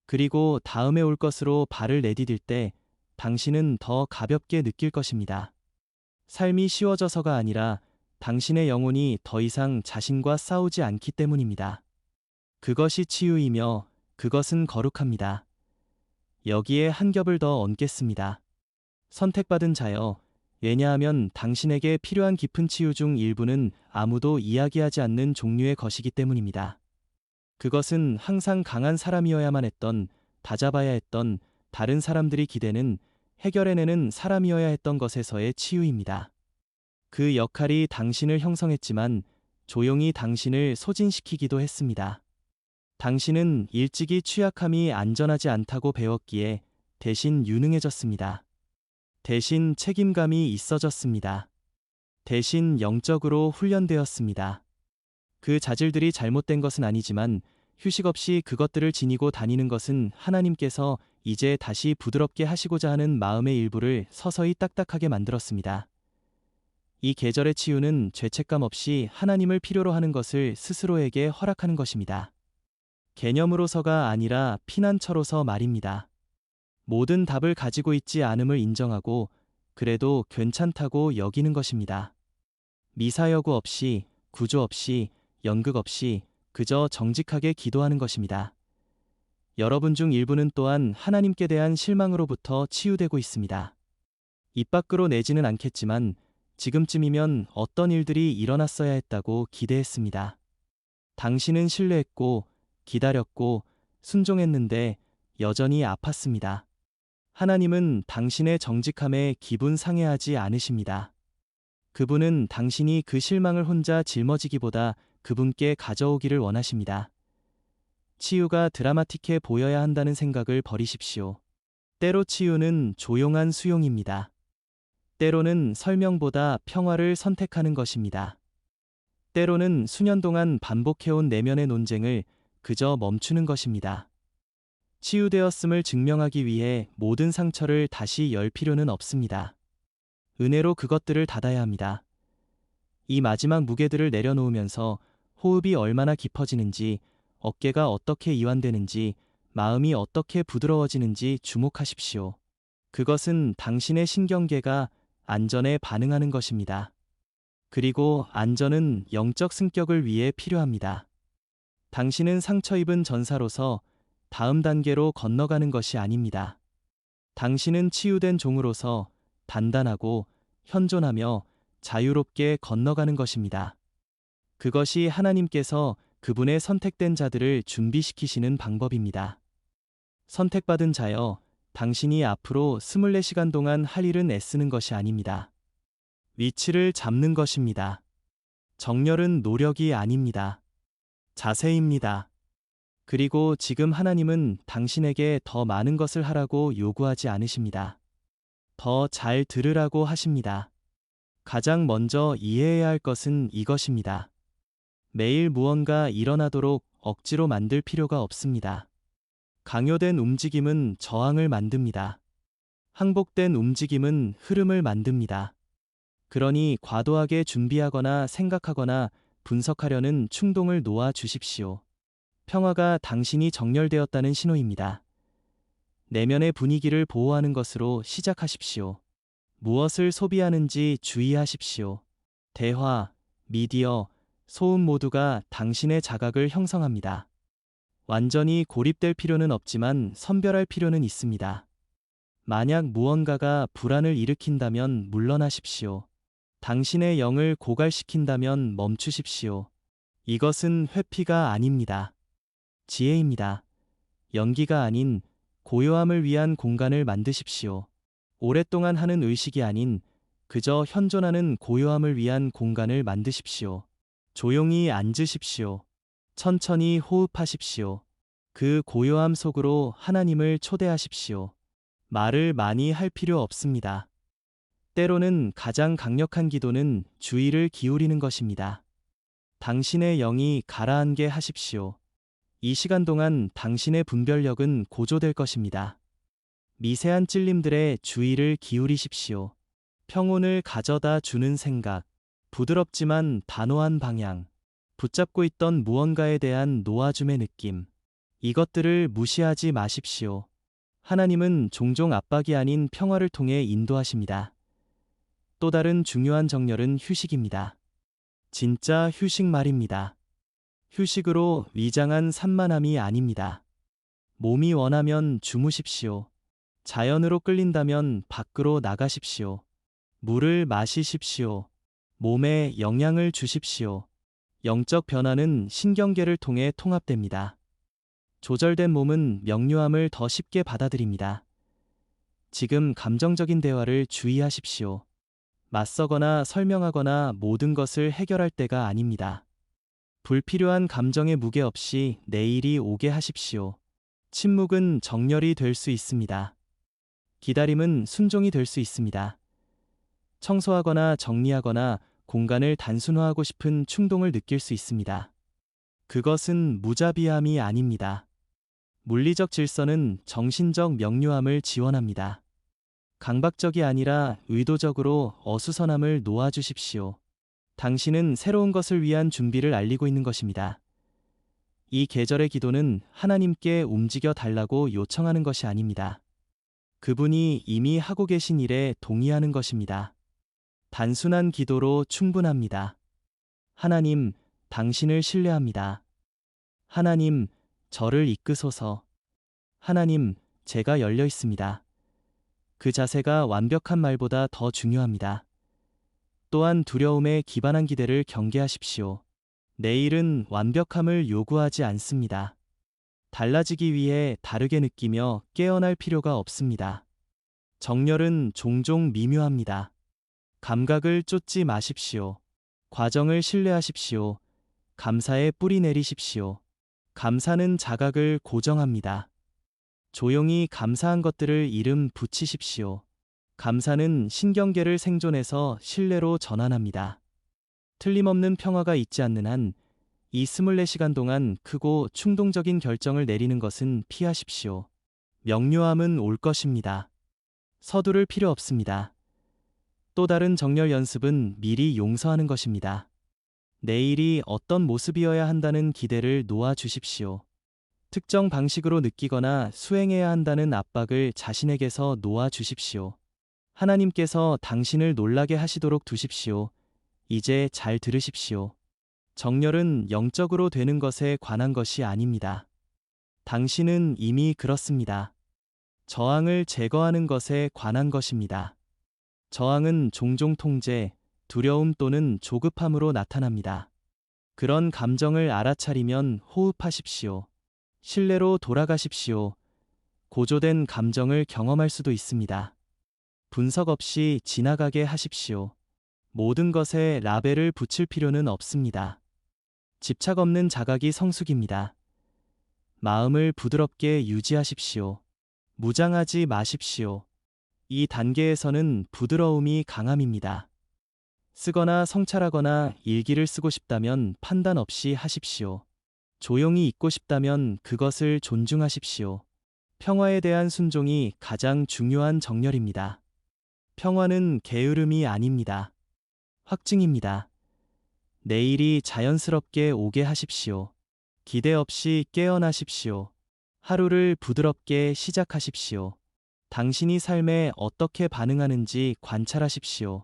그리고 다음에 올 것으로 발을 내디딜 때 당신은 더 가볍게 느낄 것입니다. 삶이 쉬워져서가 아니라 당신의 영혼이 더 이상 자신과 싸우지 않기 때문입니다. 그것이 치유이며 그것은 거룩합니다. 여기에 한 겹을 더 얹겠습니다. 선택받은 자여, 왜냐하면 당신에게 필요한 깊은 치유 중 일부는 아무도 이야기하지 않는 종류의 것이기 때문입니다. 그것은 항상 강한 사람이어야만 했던, 다잡아야 했던, 다른 사람들이 기대는, 해결해내는 사람이어야 했던 것에서의 치유입니다. 그 역할이 당신을 형성했지만 조용히 당신을 소진시키기도 했습니다. 당신은 일찍이 취약함이 안전하지 않다고 배웠기에 대신 유능해졌습니다. 대신 책임감이 있어졌습니다. 대신 영적으로 훈련되었습니다. 그 자질들이 잘못된 것은 아니지만 휴식 없이 그것들을 지니고 다니는 것은 하나님께서 이제 다시 부드럽게 하시고자 하는 마음의 일부를 서서히 딱딱하게 만들었습니다. 이 계절의 치유는 죄책감 없이 하나님을 필요로 하는 것을 스스로에게 허락하는 것입니다. 개념으로서가 아니라 피난처로서 말입니다. 모든 답을 가지고 있지 않음을 인정하고 그래도 괜찮다고 여기는 것입니다. 미사여구 없이, 구조 없이, 연극 없이 그저 정직하게 기도하는 것입니다. 여러분 중 일부는 또한 하나님께 대한 실망으로부터 치유되고 있습니다. 입 밖으로 내지는 않겠지만 지금쯤이면 어떤 일들이 일어났어야 했다고 기대했습니다. 당신은 신뢰했고 기다렸고 순종했는데 여전히 아팠습니다. 하나님은 당신의 정직함에 기분 상해하지 않으십니다. 그분은 당신이 그 실망을 혼자 짊어지기보다 그분께 가져오기를 원하십니다. 치유가 드라마틱해 보여야 한다는 생각을 버리십시오. 때로 치유는 조용한 수용입니다. 때로는 설명보다 평화를 선택하는 것입니다. 때로는 수년 동안 반복해온 내면의 논쟁을 그저 멈추는 것입니다. 치유되었음을 증명하기 위해 모든 상처를 다시 열 필요는 없습니다. 은혜로 그것들을 닫아야 합니다. 이 마지막 무게들을 내려놓으면서 호흡이 얼마나 깊어지는지, 어깨가 어떻게 이완되는지, 마음이 어떻게 부드러워지는지 주목하십시오. 그것은 당신의 신경계가 안전에 반응하는 것입니다. 그리고 안전은 영적 승격을 위해 필요합니다. 당신은 상처 입은 전사로서 다음 단계로 건너가는 것이 아닙니다. 당신은 치유된 종으로서 단단하고 현존하며 자유롭게 건너가는 것입니다. 그것이 하나님께서 그분의 선택된 자들을 준비시키시는 방법입니다. 선택받은 자여, 당신이 앞으로 24시간 동안 할 일은 애쓰는 것이 아닙니다. 위치를 잡는 것입니다. 정렬은 노력이 아닙니다. 자세입니다. 그리고 지금 하나님은 당신에게 더 많은 것을 하라고 요구하지 않으십니다. 더 잘 들으라고 하십니다. 가장 먼저 이해해야 할 것은 이것입니다. 매일 무언가 일어나도록 억지로 만들 필요가 없습니다. 강요된 움직임은 저항을 만듭니다. 항복된 움직임은 흐름을 만듭니다. 그러니 과도하게 준비하거나 생각하거나 분석하려는 충동을 놓아 주십시오. 평화가 당신이 정렬되었다는 신호입니다. 내면의 분위기를 보호하는 것으로 시작하십시오. 무엇을 소비하는지 주의하십시오. 대화, 미디어, 소음 모두가 당신의 자각을 형성합니다. 완전히 고립될 필요는 없지만 선별할 필요는 있습니다. 만약 무언가가 불안을 일으킨다면 물러나십시오. 당신의 영을 고갈시킨다면 멈추십시오. 이것은 회피가 아닙니다. 지혜입니다. 연기가 아닌 고요함을 위한 공간을 만드십시오. 오랫동안 하는 의식이 아닌 그저 현존하는 고요함을 위한 공간을 만드십시오. 조용히 앉으십시오. 천천히 호흡하십시오. 그 고요함 속으로 하나님을 초대하십시오. 말을 많이 할 필요 없습니다. 때로는 가장 강력한 기도는 주의를 기울이는 것입니다. 당신의 영이 가라앉게 하십시오. 이 시간 동안 당신의 분별력은 고조될 것입니다. 미세한 찔림들에 주의를 기울이십시오. 평온을 가져다 주는 생각, 부드럽지만 단호한 방향, 붙잡고 있던 무언가에 대한 놓아줌의 느낌. 이것들을 무시하지 마십시오. 하나님은 종종 압박이 아닌 평화를 통해 인도하십니다. 또 다른 중요한 정렬은 휴식입니다. 진짜 휴식 말입니다. 휴식으로 위장한 산만함이 아닙니다. 몸이 원하면 주무십시오. 자연으로 끌린다면 밖으로 나가십시오. 물을 마시십시오. 몸에 영향을 주십시오. 영적 변화는 신경계를 통해 통합됩니다. 조절된 몸은 명료함을 더 쉽게 받아들입니다. 지금 감정적인 대화를 주의하십시오. 맞서거나 설명하거나 모든 것을 해결할 때가 아닙니다. 불필요한 감정의 무게 없이 내일이 오게 하십시오. 침묵은 정렬이 될 수 있습니다. 기다림은 순종이 될 수 있습니다. 청소하거나 정리하거나 공간을 단순화하고 싶은 충동을 느낄 수 있습니다. 그것은 무자비함이 아닙니다. 물리적 질서는 정신적 명료함을 지원합니다. 강박적이 아니라 의도적으로 어수선함을 놓아주십시오. 당신은 새로운 것을 위한 준비를 알리고 있는 것입니다. 이 계절의 기도는 하나님께 움직여 달라고 요청하는 것이 아닙니다. 그분이 이미 하고 계신 일에 동의하는 것입니다. 단순한 기도로 충분합니다. 하나님, 당신을 신뢰합니다. 하나님, 저를 이끄소서. 하나님, 제가 열려 있습니다. 그 자세가 완벽한 말보다 더 중요합니다. 또한 두려움에 기반한 기대를 경계하십시오. 내일은 완벽함을 요구하지 않습니다. 달라지기 위해 다르게 느끼며 깨어날 필요가 없습니다. 정렬은 종종 미묘합니다. 감각을 쫓지 마십시오. 과정을 신뢰하십시오. 감사에 뿌리 내리십시오. 감사는 자각을 고정합니다. 조용히 감사한 것들을 이름 붙이십시오. 감사는 신경계를 생존해서 신뢰로 전환합니다. 틀림없는 평화가 있지 않는 한 이 24시간 동안 크고 충동적인 결정을 내리는 것은 피하십시오. 명료함은 올 것입니다. 서두를 필요 없습니다. 또 다른 정렬 연습은 미리 용서하는 것입니다. 내일이 어떤 모습이어야 한다는 기대를 놓아 주십시오. 특정 방식으로 느끼거나 수행해야 한다는 압박을 자신에게서 놓아 주십시오. 하나님께서 당신을 놀라게 하시도록 두십시오. 이제 잘 들으십시오. 정렬은 영적으로 되는 것에 관한 것이 아닙니다. 당신은 이미 그렇습니다. 저항을 제거하는 것에 관한 것입니다. 저항은 종종 통제, 두려움 또는 조급함으로 나타납니다. 그런 감정을 알아차리면 호흡하십시오. 실내로 돌아가십시오. 고조된 감정을 경험할 수도 있습니다. 분석 없이 지나가게 하십시오. 모든 것에 라벨을 붙일 필요는 없습니다. 집착 없는 자각이 성숙입니다. 마음을 부드럽게 유지하십시오. 무장하지 마십시오. 이 단계에서는 부드러움이 강함입니다. 쓰거나 성찰하거나 일기를 쓰고 싶다면 판단 없이 하십시오. 조용히 있고 싶다면 그것을 존중하십시오. 평화에 대한 순종이 가장 중요한 정렬입니다. 평화는 게으름이 아닙니다. 확증입니다. 내일이 자연스럽게 오게 하십시오. 기대 없이 깨어나십시오. 하루를 부드럽게 시작하십시오. 당신이 삶에 어떻게 반응하는지 관찰하십시오.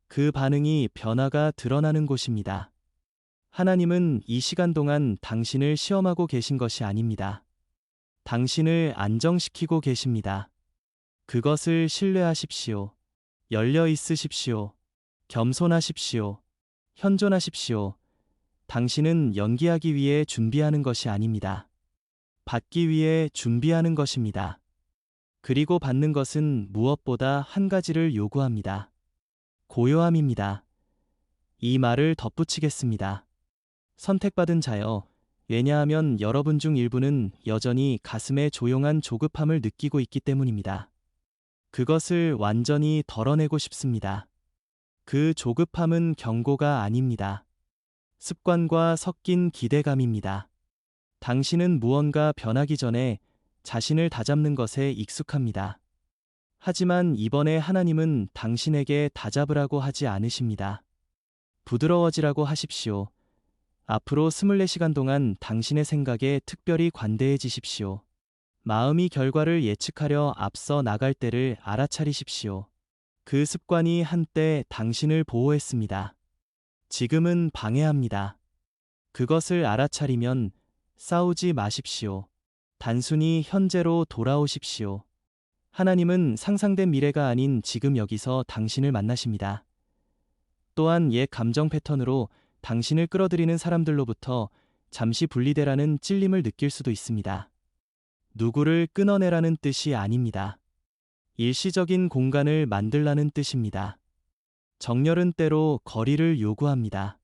그 반응이 변화가 드러나는 곳입니다. 하나님은 이 시간 동안 당신을 시험하고 계신 것이 아닙니다. 당신을 안정시키고 계십니다. 그것을 신뢰하십시오. 열려 있으십시오. 겸손하십시오. 현존하십시오. 당신은 연기하기 위해 준비하는 것이 아닙니다. 받기 위해 준비하는 것입니다. 그리고 받는 것은 무엇보다 한 가지를 요구합니다. 고요함입니다. 이 말을 덧붙이겠습니다. 선택받은 자여, 왜냐하면 여러분 중 일부는 여전히 가슴에 조용한 조급함을 느끼고 있기 때문입니다. 그것을 완전히 덜어내고 싶습니다. 그 조급함은 경고가 아닙니다. 습관과 섞인 기대감입니다. 당신은 무언가 변하기 전에 자신을 다잡는 것에 익숙합니다. 하지만 이번에 하나님은 당신에게 다잡으라고 하지 않으십니다. 부드러워지라고 하십시오. 앞으로 24시간 동안 당신의 생각에 특별히 관대해지십시오. 마음이 결과를 예측하려 앞서 나갈 때를 알아차리십시오. 그 습관이 한때 당신을 보호했습니다. 지금은 방해합니다. 그것을 알아차리면 싸우지 마십시오. 단순히 현재로 돌아오십시오. 하나님은 상상된 미래가 아닌 지금 여기서 당신을 만나십니다. 또한 옛 감정 패턴으로 당신을 끌어들이는 사람들로부터 잠시 분리되라는 찔림을 느낄 수도 있습니다. 누구를 끊어내라는 뜻이 아닙니다. 일시적인 공간을 만들라는 뜻입니다. 정렬은 때로 거리를 요구합니다.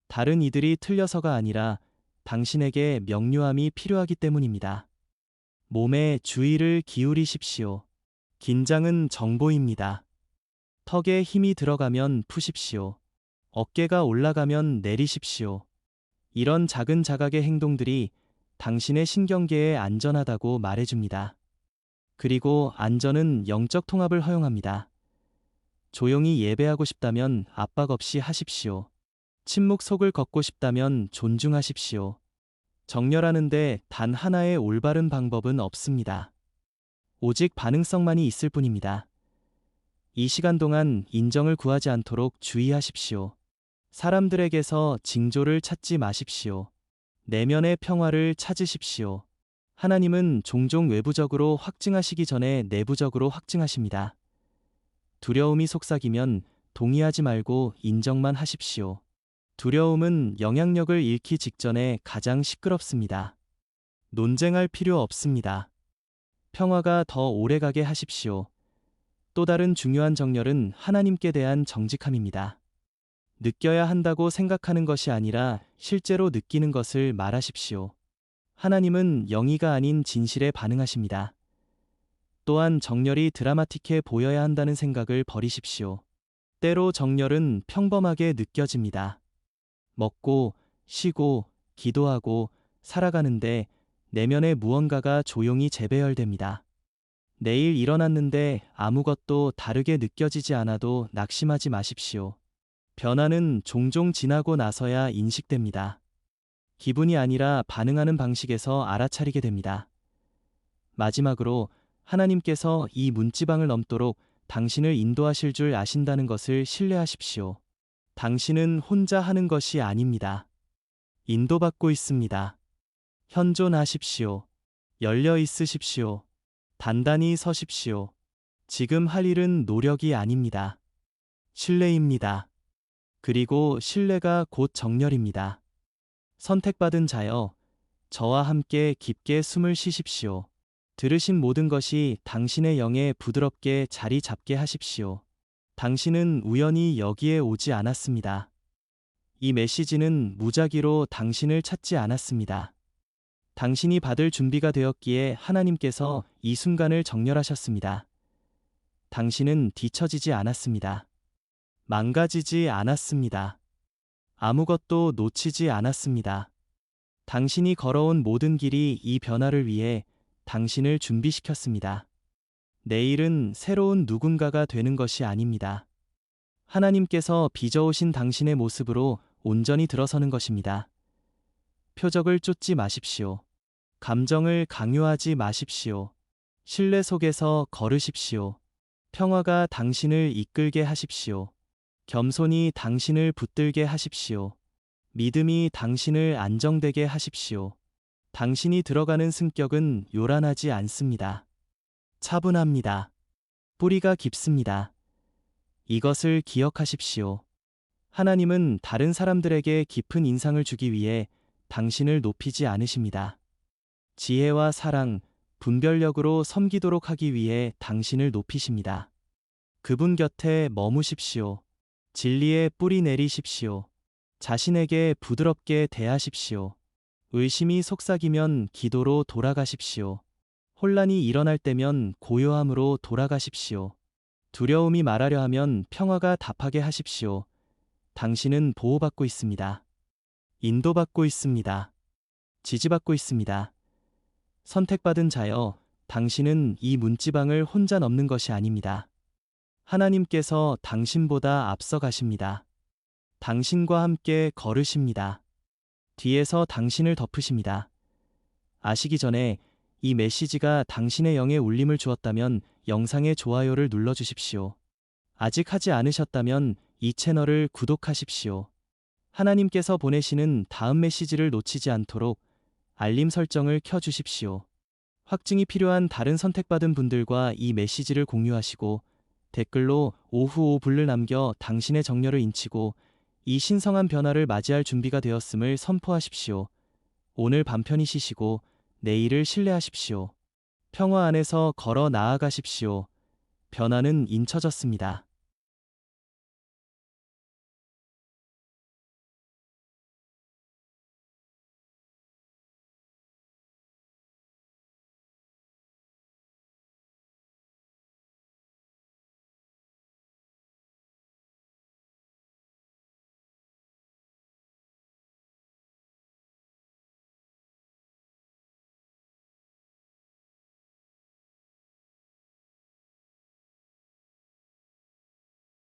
다른 이들이 틀려서가 아니라 당신에게 명료함이 필요하기 때문입니다. 몸에 주의를 기울이십시오. 긴장은 정보입니다. 턱에 힘이 들어가면 푸십시오. 어깨가 올라가면 내리십시오. 이런 작은 자각의 행동들이 당신의 신경계에 안전하다고 말해줍니다. 그리고 안전은 영적 통합을 허용합니다. 조용히 예배하고 싶다면 압박 없이 하십시오. 침묵 속을 걷고 싶다면 존중하십시오. 정렬하는데 단 하나의 올바른 방법은 없습니다. 오직 반응성만이 있을 뿐입니다. 이 시간 동안 인정을 구하지 않도록 주의하십시오. 사람들에게서 징조를 찾지 마십시오. 내면의 평화를 찾으십시오. 하나님은 종종 외부적으로 확증하시기 전에 내부적으로 확증하십니다. 두려움이 속삭이면 동의하지 말고 인정만 하십시오. 두려움은 영향력을 잃기 직전에 가장 시끄럽습니다. 논쟁할 필요 없습니다. 평화가 더 오래가게 하십시오. 또 다른 중요한 정렬은 하나님께 대한 정직함입니다. 느껴야 한다고 생각하는 것이 아니라 실제로 느끼는 것을 말하십시오. 하나님은 영이가 아닌 진실에 반응하십니다. 또한 정렬이 드라마틱해 보여야 한다는 생각을 버리십시오. 때로 정렬은 평범하게 느껴집니다. 먹고, 쉬고, 기도하고, 살아가는데 내면의 무언가가 조용히 재배열됩니다. 내일 일어났는데 아무것도 다르게 느껴지지 않아도 낙심하지 마십시오. 변화는 종종 지나고 나서야 인식됩니다. 기분이 아니라 반응하는 방식에서 알아차리게 됩니다. 마지막으로 하나님께서 이 문지방을 넘도록 당신을 인도하실 줄 아신다는 것을 신뢰하십시오. 당신은 혼자 하는 것이 아닙니다. 인도받고 있습니다. 현존하십시오. 열려 있으십시오. 단단히 서십시오. 지금 할 일은 노력이 아닙니다. 신뢰입니다. 그리고 신뢰가 곧 정렬입니다. 선택받은 자여, 저와 함께 깊게 숨을 쉬십시오. 들으신 모든 것이 당신의 영에 부드럽게 자리 잡게 하십시오. 당신은 우연히 여기에 오지 않았습니다. 이 메시지는 무작위로 당신을 찾지 않았습니다. 당신이 받을 준비가 되었기에 하나님께서 이 순간을 정렬하셨습니다. 당신은 뒤처지지 않았습니다. 망가지지 않았습니다. 아무것도 놓치지 않았습니다. 당신이 걸어온 모든 길이 이 변화를 위해 당신을 준비시켰습니다. 내일은 새로운 누군가가 되는 것이 아닙니다. 하나님께서 빚어오신 당신의 모습으로 온전히 들어서는 것입니다. 표적을 쫓지 마십시오. 감정을 강요하지 마십시오. 신뢰 속에서 걸으십시오. 평화가 당신을 이끌게 하십시오. 겸손이 당신을 붙들게 하십시오. 믿음이 당신을 안정되게 하십시오. 당신이 들어가는 승격은 요란하지 않습니다. 차분합니다. 뿌리가 깊습니다. 이것을 기억하십시오. 하나님은 다른 사람들에게 깊은 인상을 주기 위해 당신을 높이지 않으십니다. 지혜와 사랑, 분별력으로 섬기도록 하기 위해 당신을 높이십니다. 그분 곁에 머무십시오. 진리의 뿌리 내리십시오. 자신에게 부드럽게 대하십시오. 의심이 속삭이면 기도로 돌아가십시오. 혼란이 일어날 때면 고요함으로 돌아가십시오. 두려움이 말하려 하면 평화가 답하게 하십시오. 당신은 보호받고 있습니다. 인도받고 있습니다. 지지받고 있습니다. 선택받은 자여, 당신은 이 문지방을 혼자 넘는 것이 아닙니다. 하나님께서 당신보다 앞서 가십니다. 당신과 함께 걸으십니다. 뒤에서 당신을 덮으십니다. 아시기 전에 이 메시지가 당신의 영에 울림을 주었다면 영상의 좋아요를 눌러주십시오. 아직 하지 않으셨다면 이 채널을 구독하십시오. 하나님께서 보내시는 다음 메시지를 놓치지 않도록 알림 설정을 켜주십시오. 확증이 필요한 다른 선택받은 분들과 이 메시지를 공유하시고 댓글로 오후 5분을 남겨 당신의 정렬을 인치고 이 신성한 변화를 맞이할 준비가 되었음을 선포하십시오. 오늘 밤 편히 쉬시고 내일을 신뢰하십시오. 평화 안에서 걸어 나아가십시오. 변화는 인쳐졌습니다.